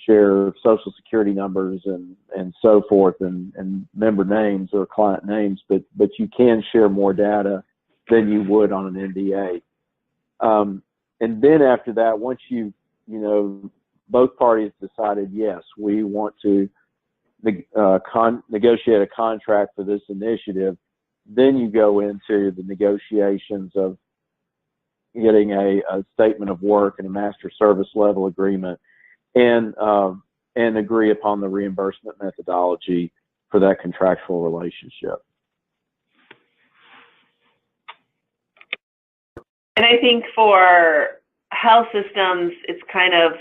share social security numbers and so forth and member names or client names, but you can share more data than you would on an NDA. And then after that, once you both parties decided, yes, we want to negotiate a contract for this initiative, then you go into the negotiations of getting a statement of work and a master service level agreement, and agree upon the reimbursement methodology for that contractual relationship. And I think for health systems, it's kind of,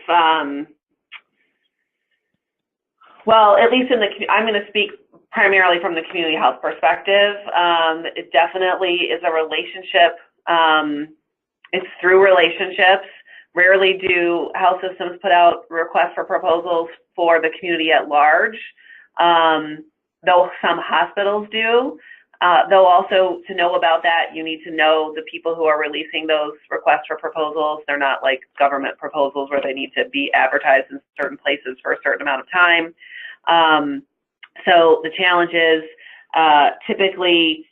well, at least I'm going to speak primarily from the community health perspective. It definitely is a relationship. It's through relationships. Rarely do health systems put out requests for proposals for the community at large, though some hospitals do. Though also, to know about that, you need to know the people who are releasing those requests for proposals. They're not like government proposals where they need to be advertised in certain places for a certain amount of time. So the challenge is typically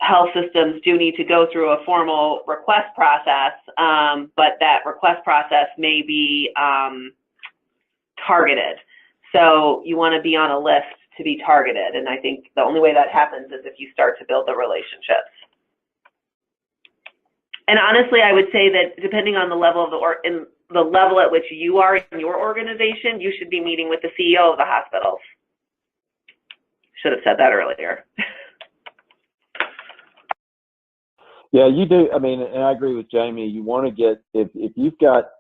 health systems do need to go through a formal request process, but that request process may be targeted. So you want to be on a list to be targeted, and I think the only way that happens is if you start to build the relationships. And honestly, I would say that depending on the level of the level at which you are in your organization, you should be meeting with the CEO of the hospitals. Should have said that earlier. Yeah, you do. I mean, and I agree with Jamie. You want to get, if you've got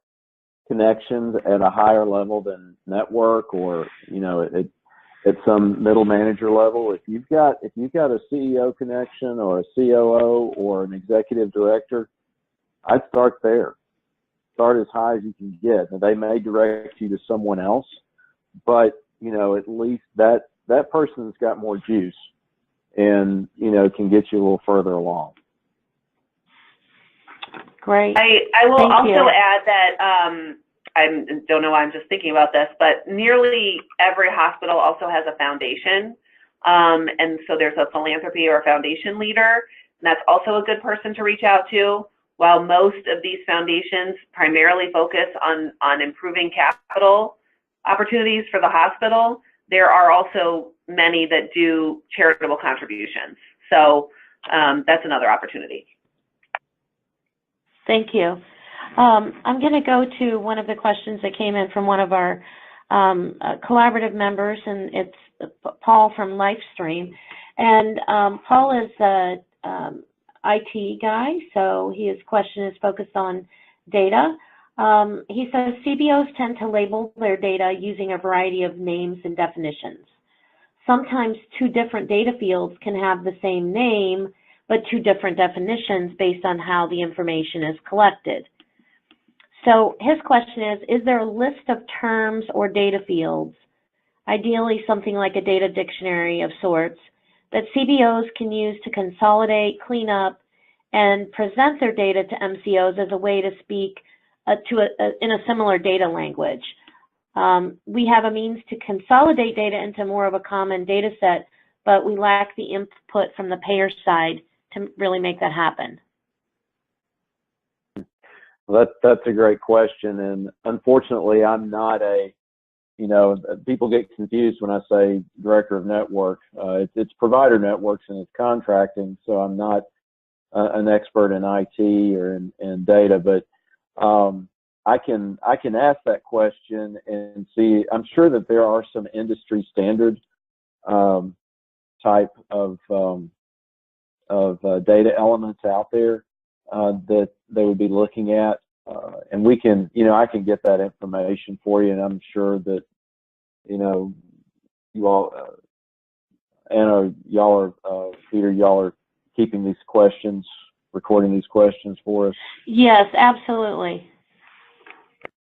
connections at a higher level than network, or at some middle manager level, if you've got a CEO connection or a COO or an executive director, I'd start there. Start as high as you can get. Now, they may direct you to someone else, but at least that person's got more juice and can get you a little further along. Great. I will also add that I don't know why I'm just thinking about this, but nearly every hospital also has a foundation. And so there's a philanthropy or a foundation leader, and that's also a good person to reach out to. while most of these foundations primarily focus on improving capital opportunities for the hospital, there are also many that do charitable contributions. So that's another opportunity. Thank you. I'm going to go to one of the questions that came in from one of our collaborative members, and it's Paul from Livestream. And Paul is an IT guy, so his question is focused on data. He says CBOs tend to label their data using a variety of names and definitions. Sometimes two different data fields can have the same name, but two different definitions based on how the information is collected. So his question is there a list of terms or data fields, ideally something like a data dictionary of sorts, that CBOs can use to consolidate, clean up, and present their data to MCOs as a way to speak in a similar data language? We have a means to consolidate data into more of a common data set, but we lack the input from the payer side to really make that happen. Well, that's a great question, and unfortunately, I'm not a, people get confused when I say director of network. It's provider networks and it's contracting, so I'm not an expert in IT or in data, but I can ask that question and see. I'm sure that there are some industry standard type of data elements out there that they would be looking at, and we can, I can get that information for you, and I'm sure that you all, Anna, y'all are Peter, y'all are keeping these questions, recording these questions for us. Yes, absolutely.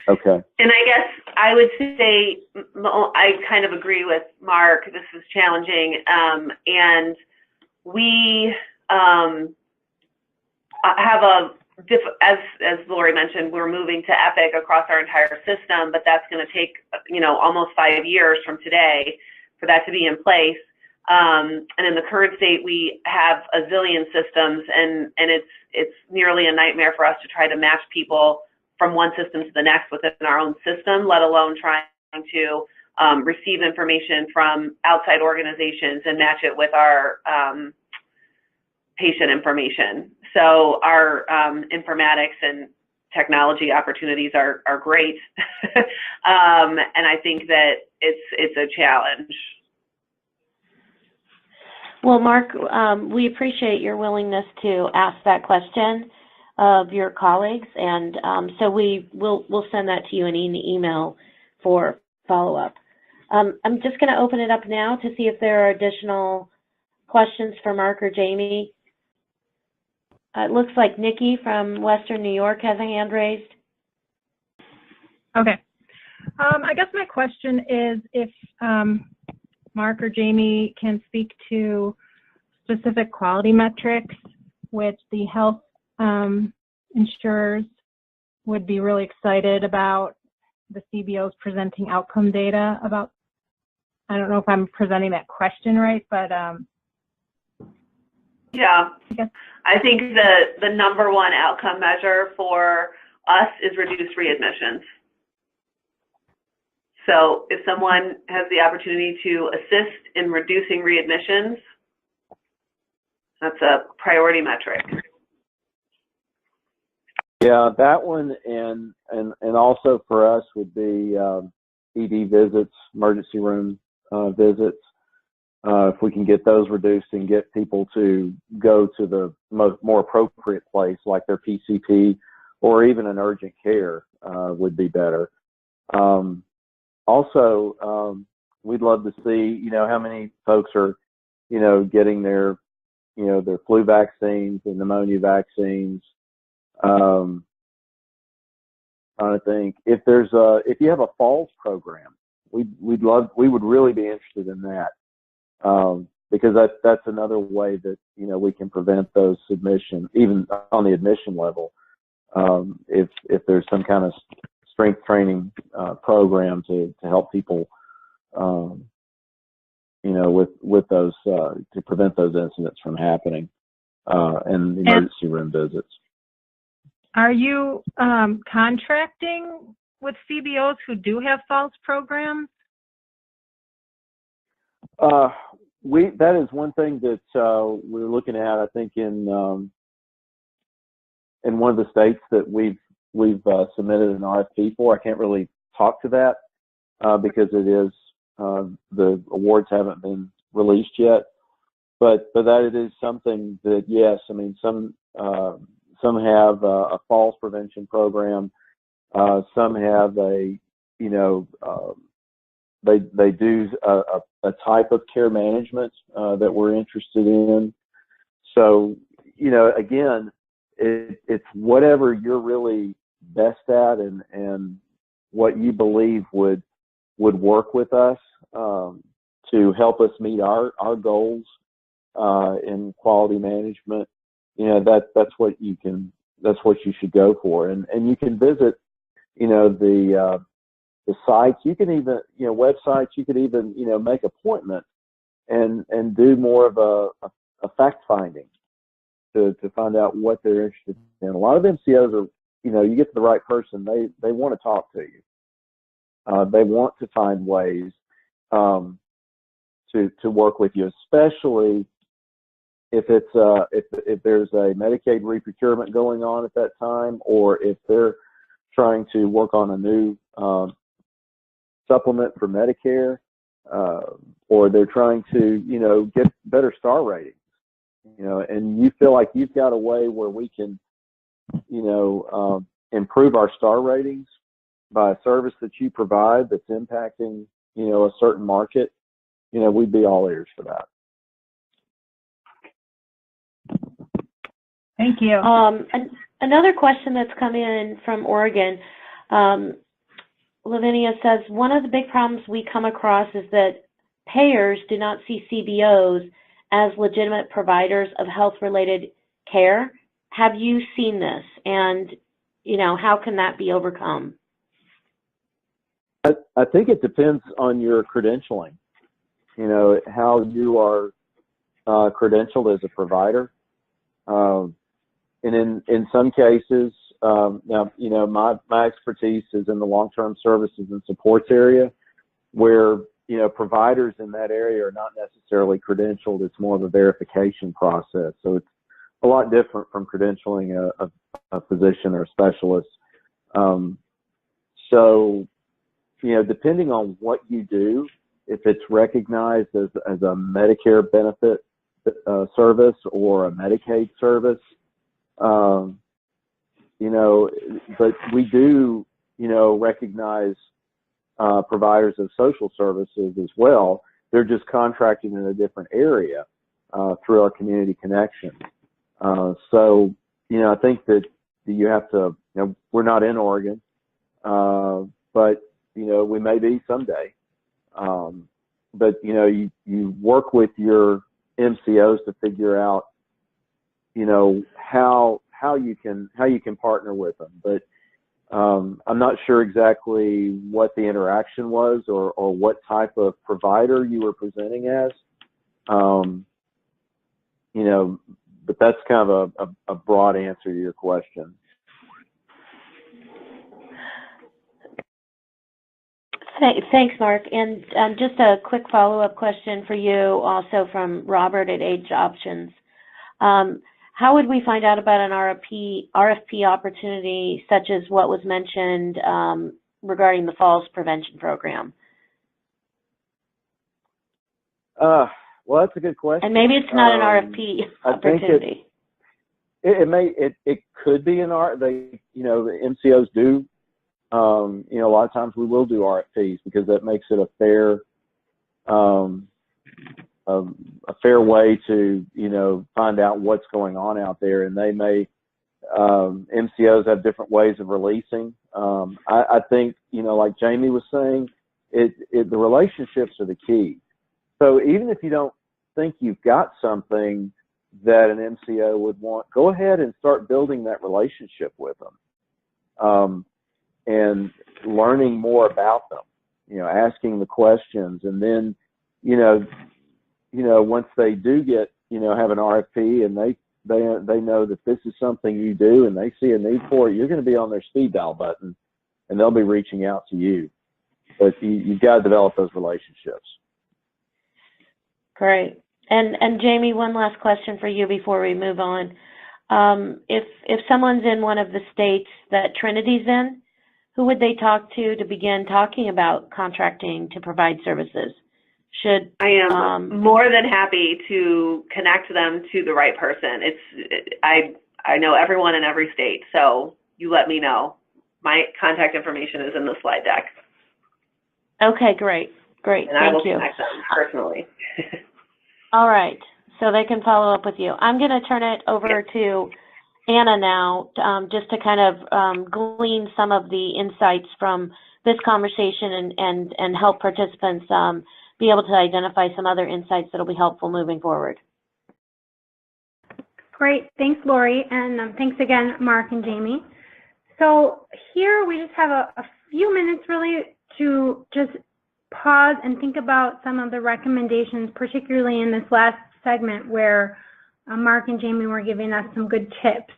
Okay. And I guess I would say I kind of agree with Mark. This is challenging, and we have as Lori mentioned, we're moving to Epic across our entire system, but that's going to take almost 5 years from today for that to be in place. And in the current state, we have a zillion systems, and it's nearly a nightmare for us to try to match people from one system to the next within our own system, let alone trying to receive information from outside organizations and match it with our patient information. So our informatics and technology opportunities are great, and I think that it's a challenge. Well, Mark, we appreciate your willingness to ask that question of your colleagues, and so we'll send that to you in an email for follow-up. I'm just going to open it up now to see if there are additional questions for Mark or Jamie. It looks like Nikki from Western New York has a hand raised. Okay. I guess my question is if Mark or Jamie can speak to specific quality metrics which the health insurers would be really excited about the CBOs presenting outcome data about. I don't know if I'm presenting that question right, but yeah, I think the number one outcome measure for us is reduced readmissions. So if someone has the opportunity to assist in reducing readmissions, that's a priority metric. Yeah, that one, and also for us would be ED visits, emergency room visits. If we can get those reduced and get people to go to the more appropriate place, like their PCP or even an urgent care, would be better. Also, we'd love to see, how many folks are, getting their, their flu vaccines and pneumonia vaccines. I think if you have a falls program, we would really be interested in that. Because that's another way that, we can prevent those submissions, even on the admission level. If there's some kind of strength training program to help people, with those, to prevent those incidents from happening, and emergency room visits. Are you contracting with CBOs who do have falls programs? That is one thing that we're looking at. I think in one of the states that we've submitted an RFP for. I can't really talk to that because it is the awards haven't been released yet. But that it is something that, yes, I mean, some have a falls prevention program. Some have they do a type of care management that we're interested in. So, again, it's whatever you're really best at and what you believe would work with us to help us meet our goals in quality management. That's what you should go for, and you can visit the sites. You can even websites. You could even make appointments and do more of a fact finding to find out what they're interested in. A lot of MCOs are, you get to the right person, they want to talk to you. They want to find ways to work with you, especially if it's if there's a Medicaid reprocurement going on at that time, or if they're trying to work on a new supplement for Medicare, or they're trying to get better star ratings. And you feel like you've got a way where we can, improve our star ratings by a service that you provide that's impacting, a certain market, we'd be all ears for that. Thank you. Another question that's come in from Oregon, Lavinia says, one of the big problems we come across is that payers do not see CBOs as legitimate providers of health-related care. Have you seen this? And, how can that be overcome? I think it depends on your credentialing, how you are credentialed as a provider. And in some cases, now, my expertise is in the long-term services and supports area, where, providers in that area are not necessarily credentialed. It's more of a verification process. So it's a lot different from credentialing a physician or a specialist. So, depending on what you do, if it's recognized as a Medicare benefit service or a Medicaid service, but we do, recognize providers of social services as well. They're just contracted in a different area through our community connection. So, I think that you have to, we're not in Oregon, but, we may be someday. But, you work with your MCOs to figure out, how you can partner with them. But I'm not sure exactly what the interaction was or what type of provider you were presenting as. But that's kind of a broad answer to your question. Thanks, Mark. And just a quick follow-up question for you, also from Robert at Age Options. How would we find out about an RFP opportunity such as what was mentioned regarding the falls prevention program? Well, that's a good question. And maybe it's not an RFP opportunity. It could be the MCOs do. A lot of times we will do RFPs because that makes it a fair way to, find out what's going on out there. And they may, MCOs have different ways of releasing. I think, like Jamie was saying, the relationships are the key. So even if you don't think you've got something that an MCO would want, go ahead and start building that relationship with them. And learning more about them, asking the questions, and then, once they do get, have an RFP and they know that this is something you do and they see a need for it, you're going to be on their speed dial button and they'll be reaching out to you. But you've got to develop those relationships. Great. And Jamie, one last question for you before we move on. If someone's in one of the states that Trinity's in, who would they talk to begin talking about contracting to provide services? I am more than happy to connect them to the right person. I know everyone in every state, so you let me know. My contact information is in the slide deck. Okay, great. And I will connect them personally. All right, so they can follow up with you. I'm going to turn it over to Anna now, just to kind of glean some of the insights from this conversation and help participants be able to identify some other insights that will be helpful moving forward. Great, thanks, Lori, and thanks again, Mark and Jamie. So here we just have a few minutes really to just pause and think about some of the recommendations, particularly in this last segment where Mark and Jamie were giving us some good tips.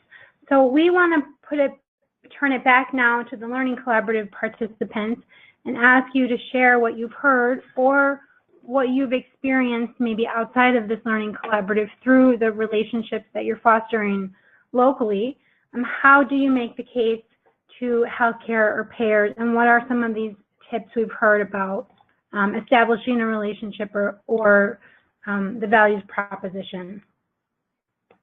So we want to turn it back now to the Learning Collaborative participants and ask you to share what you've heard or what you've experienced maybe outside of this Learning Collaborative through the relationships that you're fostering locally. How do you make the case to healthcare or payers, and what are some of these tips we've heard about establishing a relationship or the values proposition?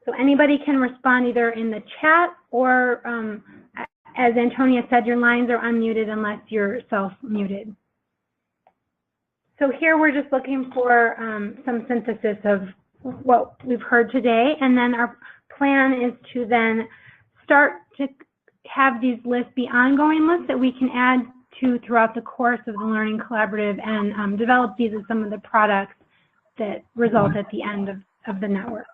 So anybody can respond either in the chat or, as Antonia said, your lines are unmuted unless you're self-muted. So here we're just looking for some synthesis of what we've heard today, and then our plan is to then start to have these lists be ongoing lists that we can add to throughout the course of the Learning Collaborative and develop these as some of the products that result at the end of the network.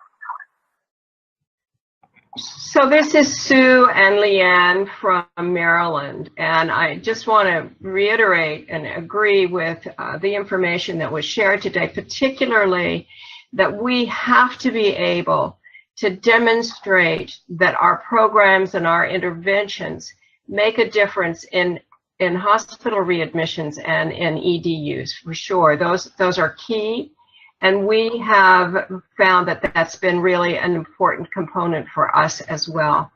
So this is Sue and Leanne from Maryland, and I just want to reiterate and agree with the information that was shared today, particularly that we have to be able to demonstrate that our programs and our interventions make a difference in hospital readmissions and in ED use, for sure. Those are key. And we have found that that's been really an important component for us as well.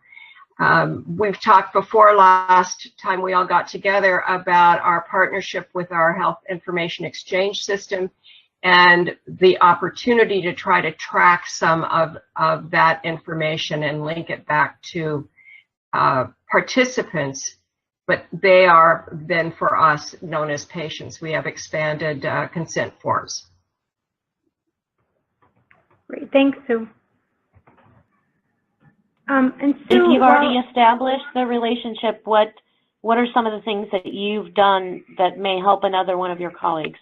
We've talked before last time we all got together about our partnership with our health information exchange system and the opportunity to try to track some of that information and link it back to participants. But they are then for us known as patients. We have expanded consent forms. Great, thanks, Sue. And Sue, if you've already established the relationship, what are some of the things that you've done that may help another one of your colleagues?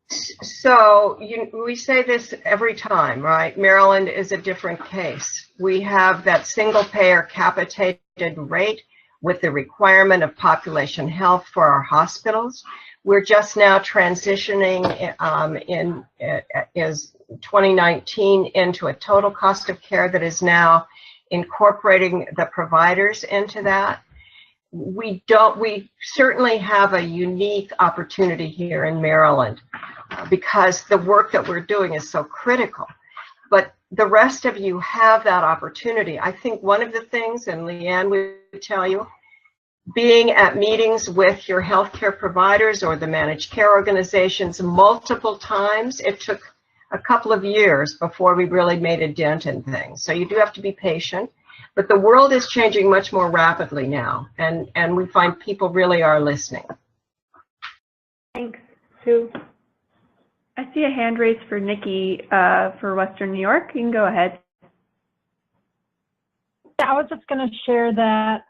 So we say this every time, right? Maryland is a different case. We have that single payer capitated rate with the requirement of population health for our hospitals. We're just now transitioning is 2019 into a total cost of care that is now incorporating the providers into that. We certainly have a unique opportunity here in Maryland because the work that we're doing is so critical. But the rest of you have that opportunity. I think one of the things, and Leanne would tell you, being at meetings with your healthcare providers or the managed care organizations multiple times, it took a couple of years before we really made a dent in things. So you do have to be patient, but the world is changing much more rapidly now, and we find people really are listening. Thanks, Sue. I see a hand raised for Nikki for Western New York. You can go ahead. I was just going to share that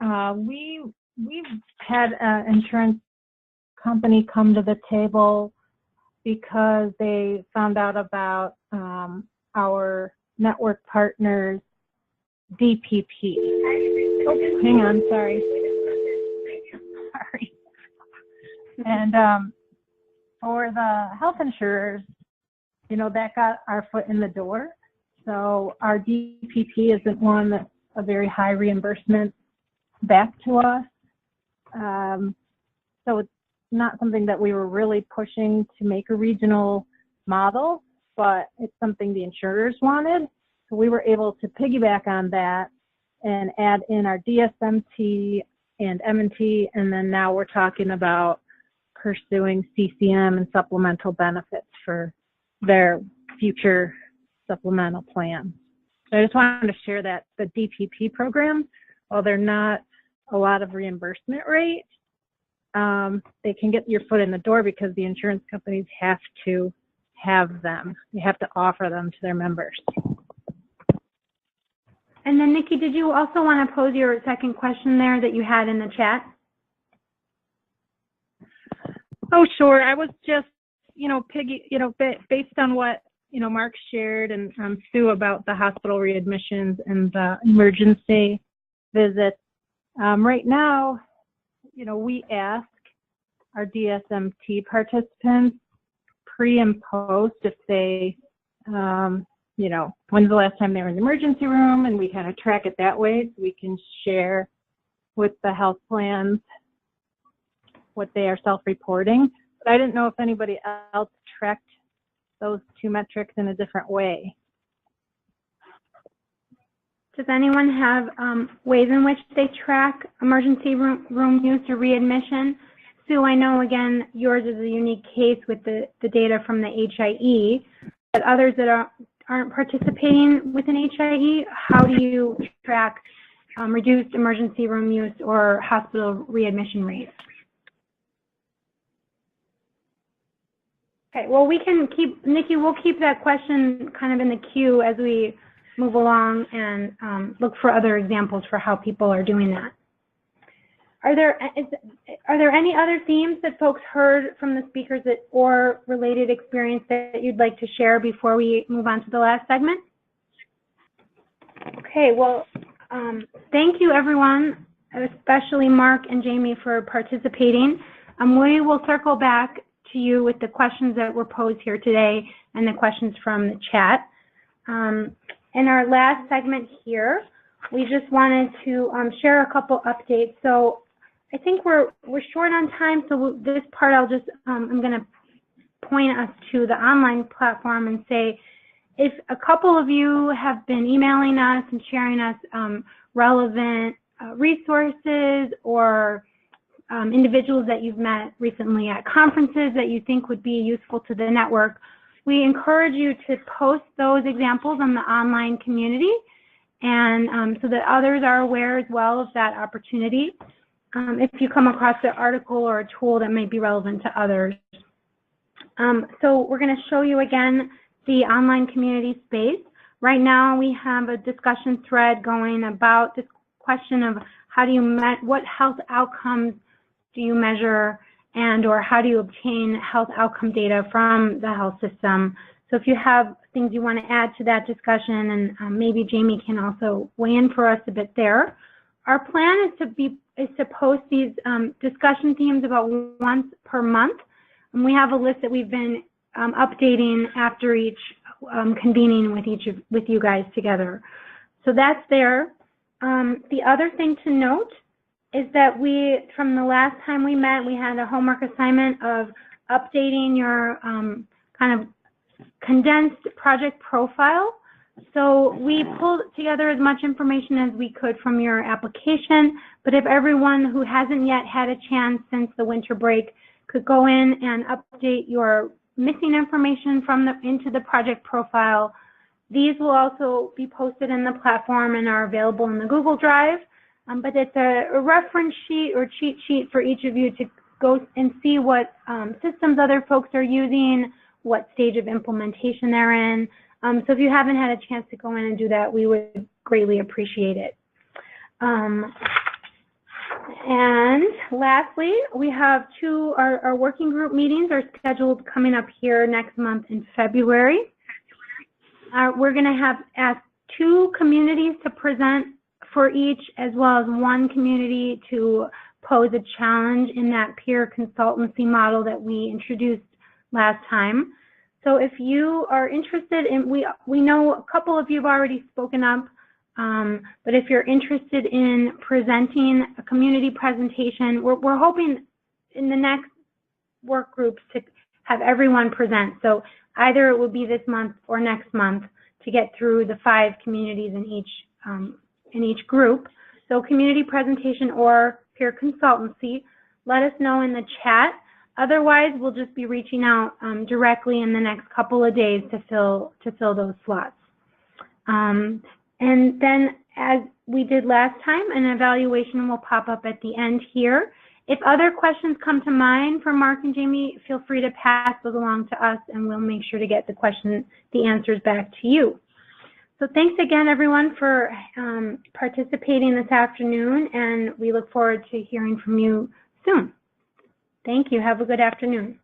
we've had an insurance company come to the table because they found out about our network partners DPP. Oh, hang on, sorry. Sorry. And for the health insurers, you know, that got our foot in the door. So our DPP isn't one that's a very high reimbursement back to us. So it's not something that we were really pushing to make a regional model, but it's something the insurers wanted. So we were able to piggyback on that and add in our DSMT and M&T, and then now we're talking about pursuing CCM and supplemental benefits for their future supplemental plan. So I just wanted to share that the DPP program, while they're not a lot of reimbursement rate, they can get your foot in the door because the insurance companies have to have them. They have to offer them to their members. And then Nikki, did you also want to pose your second question there that you had in the chat? Oh, sure. I was just, based on what, Mark shared and Sue about the hospital readmissions and the emergency visits. Right now, we ask our DSMT participants pre and post if they, when's the last time they were in the emergency room, and we kind of track it that way so we can share with the health plans what they are self-reporting. But I didn't know if anybody else tracked those two metrics in a different way. Does anyone have ways in which they track emergency room use or readmission? Sue, I know, again, yours is a unique case with the data from the HIE, but others that aren't participating with an HIE, how do you track reduced emergency room use or hospital readmission rates? Okay, well, we can keep, Nikki, we'll keep that question kind of in the queue as we move along and look for other examples for how people are doing that. Are there any other themes that folks heard from the speakers or related experience that you'd like to share before we move on to the last segment? Okay, well, thank you everyone, especially Mark and Jamie, for participating. We will circle back to you with the questions that were posed here today and the questions from the chat. In our last segment here, we just wanted to share a couple updates. So I think we're short on time, so this part I'm going to point us to the online platform and say, if a couple of you have been emailing us and sharing us relevant resources or individuals that you've met recently at conferences that you think would be useful to the network, we encourage you to post those examples on the online community, and so that others are aware as well of that opportunity. If you come across an article or a tool that might be relevant to others. So we're going to show you again the online community space. Right now we have a discussion thread going about this question of how do you what health outcomes do you measure, and or how do you obtain health outcome data from the health system. So if you have things you want to add to that discussion, and maybe Jamie can also weigh in for us a bit there. Our plan is to post these discussion themes about once per month, and we have a list that we've been updating after each convening with you guys together. So that's there. The other thing to note is that from the last time we met, we had a homework assignment of updating your kind of condensed project profile. So we pulled together as much information as we could from your application, but if everyone who hasn't yet had a chance since the winter break could go in and update your missing information into the project profile, these will also be posted in the platform and are available in the Google Drive. But it's a reference sheet or cheat sheet for each of you to go and see what systems other folks are using, what stage of implementation they're in. So if you haven't had a chance to go in and do that, we would greatly appreciate it. And lastly, we have our working group meetings are scheduled coming up here next month in February. We're going to ask 2 communities to present for each, as well as 1 community to pose a challenge in that peer consultancy model that we introduced last time. So if you are interested in, we know a couple of you have already spoken up, but if you're interested in presenting a community presentation, we're hoping in the next work groups to have everyone present. So either it will be this month or next month to get through the 5 communities in each group. So community presentation or peer consultancy, let us know in the chat. Otherwise, we'll just be reaching out directly in the next couple of days to fill those slots. And then, as we did last time, an evaluation will pop up at the end here. If other questions come to mind for Mark and Jamie, feel free to pass those along to us, and we'll make sure to get the answers back to you. So thanks again, everyone, for participating this afternoon, and we look forward to hearing from you soon. Thank you. Have a good afternoon.